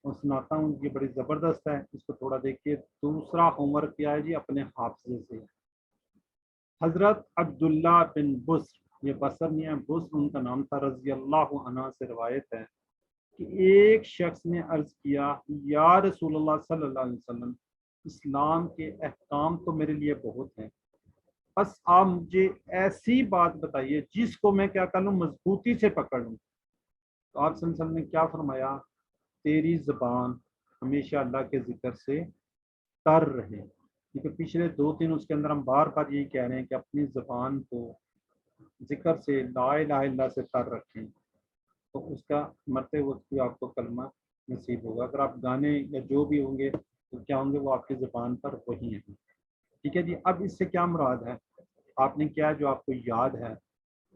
Speaker 1: سناتا ہوں، یہ بڑی زبردست ہے، اس کو تھوڑا دیکھیے. دوسرا ہوم ورک کیا ہے جی، اپنے حافظے سے. حضرت عبداللہ بن بسر، یہ بسر نہیں ہے، بسر ان کا نام تھا، رضی اللہ عنہ سے روایت ہے کہ ایک شخص نے عرض کیا، یا رسول اللہ صلی اللہ علیہ وسلم، اسلام کے احکام تو میرے لیے بہت ہیں، بس آپ مجھے ایسی بات بتائیے جس کو میں کیا کر لوں، مضبوطی سے پکڑ لوں. تو آپ صلی اللہ علیہ وسلم نے کیا فرمایا، تیری زبان ہمیشہ اللہ کے ذکر سے تر رہے. کیونکہ پچھلے 2-3 اس کے اندر ہم بار بار یہی کہہ رہے ہیں کہ اپنی زبان کو ذکر سے، لا الہ الا اللہ سے تر رکھیں، تو اس کا مرتے وقت بھی آپ کو کلمہ نصیب ہوگا. اگر آپ گانے یا جو بھی ہوں گے تو کیا ہوں گے، وہ آپ کی زبان پر وہی ہیں. ٹھیک ہے جی. اب اس سے کیا مراد ہے، آپ نے کیا جو آپ کو یاد ہے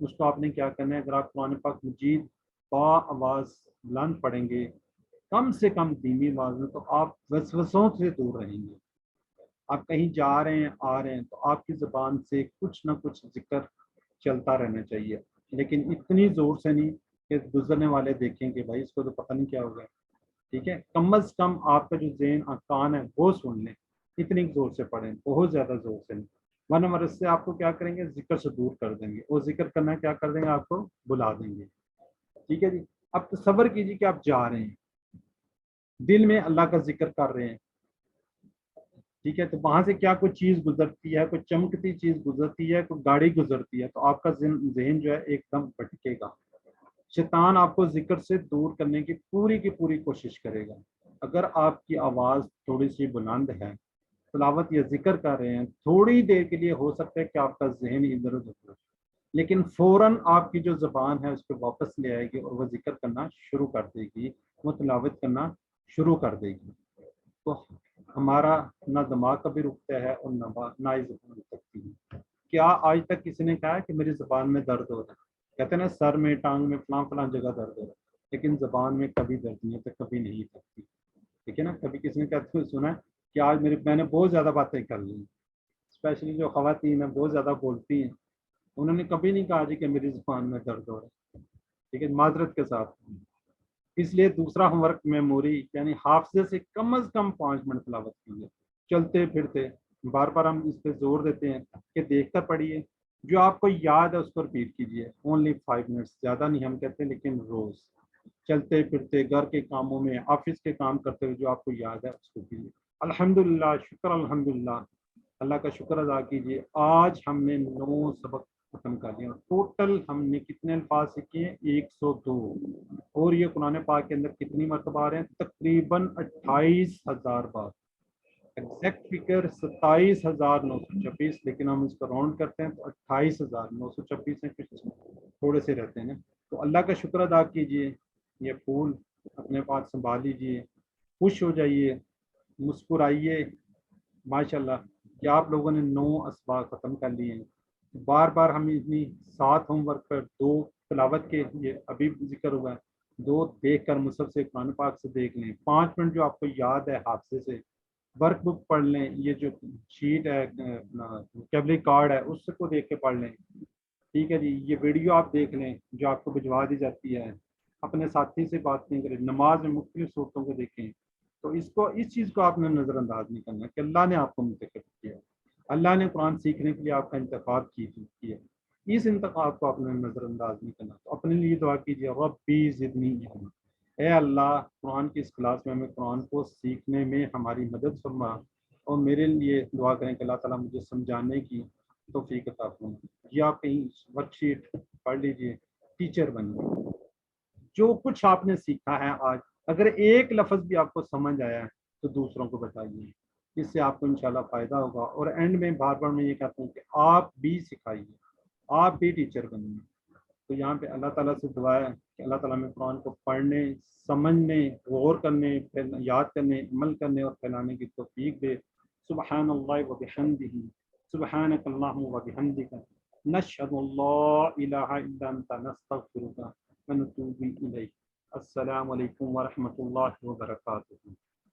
Speaker 1: اس کو آپ نے کیا کرنا ہے. اگر آپ قرآن پاک مجید با آواز بلند پڑھیں گے، کم سے کم دھیمی آواز میں، تو آپ وسوسوں سے دور رہیں گے. آپ کہیں جا رہے ہیں آ رہے ہیں تو آپ کی زبان سے کچھ نہ کچھ ذکر چلتا رہنا چاہیے، لیکن اتنی زور سے نہیں کہ گزرنے والے دیکھیں کہ بھائی اس کو تو پتہ نہیں کیا ہوگا. ٹھیک ہے، کم از کم آپ کا جو ذہن کان ہے وہ سن لیں، اتنی زور سے پڑھیں، بہت زیادہ زور سے نہیں، ورنہ مرض سے آپ کو کیا کریں گے، ذکر سے دور کر دیں گے، اور ذکر کرنا کیا کر دیں گے، آپ کو بلا دیں گے. ٹھیک ہے جی. اب تصور کیجیے کہ آپ جا رہے ہیں، دل میں اللہ کا ذکر کر رہے ہیں. ٹھیک ہے، تو وہاں سے کیا کوئی چیز گزرتی ہے، کوئی چمکتی چیز گزرتی ہے، کوئی گاڑی گزرتی ہے، تو آپ کا ذہن جو ہے ایک دم بھٹکے گا. شیطان آپ کو ذکر سے دور کرنے کی پوری کوشش کرے گا. اگر آپ کی آواز تھوڑی سی بلند ہے، تلاوت یا ذکر کر رہے ہیں، تھوڑی دیر کے لیے ہو سکتا ہے کہ آپ کا ذہن ادھر ادھر ہو، لیکن فوراً آپ کی جو زبان ہے اس پہ واپس لے آئے گی اور وہ ذکر کرنا شروع کر دے گی، وہ تلاوت کرنا شروع کر دے گی. تو ہمارا نہ دماغ کبھی رکتا ہے اور نہ ہی زبان رک سکتی ہے. کیا آج تک کسی نے کہا کہ میری زبان میں درد ہو رہا ہے؟ کہتے ہیں نا سر میں، ٹانگ میں، فلاں جگہ درد ہو رہا ہے، لیکن زبان میں کبھی درد نہیں ہوتا، کبھی نہیں سکتی. ٹھیک ہے نا. کبھی کسی نے کہتے ہوئے سنا ہے کہ آج میں نے بہت زیادہ باتیں کر لی، اسپیشلی جو خواتین ہیں بہت زیادہ بولتی ہیں، انہوں نے کبھی نہیں کہا جی کہ میری زبان میں درد ہو رہا ہے. ٹھیک ہے، معذرت کے ساتھ. اس لیے دوسرا ہوم ورک میموری، یعنی حافظے سے کم از کم 5 منٹ تلاوت کیجیے چلتے پھرتے. بار بار ہم اس پہ زور دیتے ہیں کہ دیکھ کر پڑھیے، جو آپ کو یاد ہے اس کو ریپیٹ کیجیے. اونلی 5 منٹس، زیادہ نہیں ہم کہتے، لیکن روز چلتے پھرتے، گھر کے کاموں میں، آفس کے کام کرتے ہوئے جو آپ کو یاد ہے اس کو کیجیے. الحمدللہ، شکر الحمدللہ، اللہ کا شکر ادا کیجیے. آج ہم نے 9 سبق ختم کر دیا. ٹوٹل ہم نے کتنے الفاظ سیکھے ہیں؟ 102. اور یہ قرآن پاک کے اندر کتنی مرتبہ آ رہے ہیں؟ تقریباً 28,000 بار. ایگزیکٹ فگر 27,926، لیکن ہم اس کو راؤنڈ کرتے ہیں تو 28,926 ہیں، کچھ تھوڑے سے رہتے ہیں نا. تو اللہ کا شکر ادا کیجئے، یہ پھول اپنے پاس سنبھال لیجئے، خوش ہو جائیے، مسکرائیے. ماشاءاللہ کہ آپ لوگوں نے 9 اسباق ختم کر لیے ہیں. بار بار ہم اتنی 7 ہوم ورک پر 2 تلاوت کے، یہ ابھی ذکر ہوا ہے، 2 دیکھ کر مصحف سے قرآن پاک سے دیکھ لیں، 5 منٹ جو آپ کو یاد ہے حافظے سے ورک بک پڑھ لیں، یہ جو شیٹ ہے ووکیبلری کارڈ ہے اس کو دیکھ کے پڑھ لیں. ٹھیک ہے جی. یہ ویڈیو آپ دیکھ لیں جو آپ کو بھجوا دی جاتی ہے، اپنے ساتھی سے بات نہیں کریں، نماز میں مختلف صورتوں کو دیکھیں. تو اس چیز کو آپ نے نظر انداز نہیں کرنا کہ اللہ نے آپ کو منتخب کیا، اللہ نے قرآن سیکھنے کے لیے آپ کا انتخاب کیا، اس انتخاب کو آپ نے نظر انداز نہیں کرنا. تو اپنے لیے دعا کیجیے، ربی زدنی علما، اے اللہ قرآن کی اس کلاس میں ہمیں قرآن کو سیکھنے میں ہماری مدد فرما، اور میرے لیے دعا کریں کہ اللہ تعالیٰ مجھے سمجھانے کی توفیق عطا فرما. یہ آپ کہیں ورک شیٹ پڑھ لیجیے، ٹیچر بنیے. جو کچھ آپ نے سیکھا ہے آج، اگر ایک لفظ بھی آپ کو سمجھ آیا ہے تو دوسروں کو بتائیے، اس سے آپ کو انشاءاللہ فائدہ ہوگا. اور اینڈ میں بار بار میں یہ کہتا ہوں کہ آپ بھی سکھائیے، آپ بھی ٹیچر بنیے. تو یہاں پہ اللہ تعالیٰ سے دعا ہے کہ اللہ تعالیٰ میں قرآن کو پڑھنے، سمجھنے، غور کرنے، یاد کرنے، عمل کرنے اور پھیلانے کی توفیق دے. سبحان اللہ و بحمدہ، سبحانک اللہم و بحمدک، نشہد ان لا الہ الا انت، نستغفرک ونتوب الیک. السلام علیکم ورحمۃ اللہ وبرکاتہ.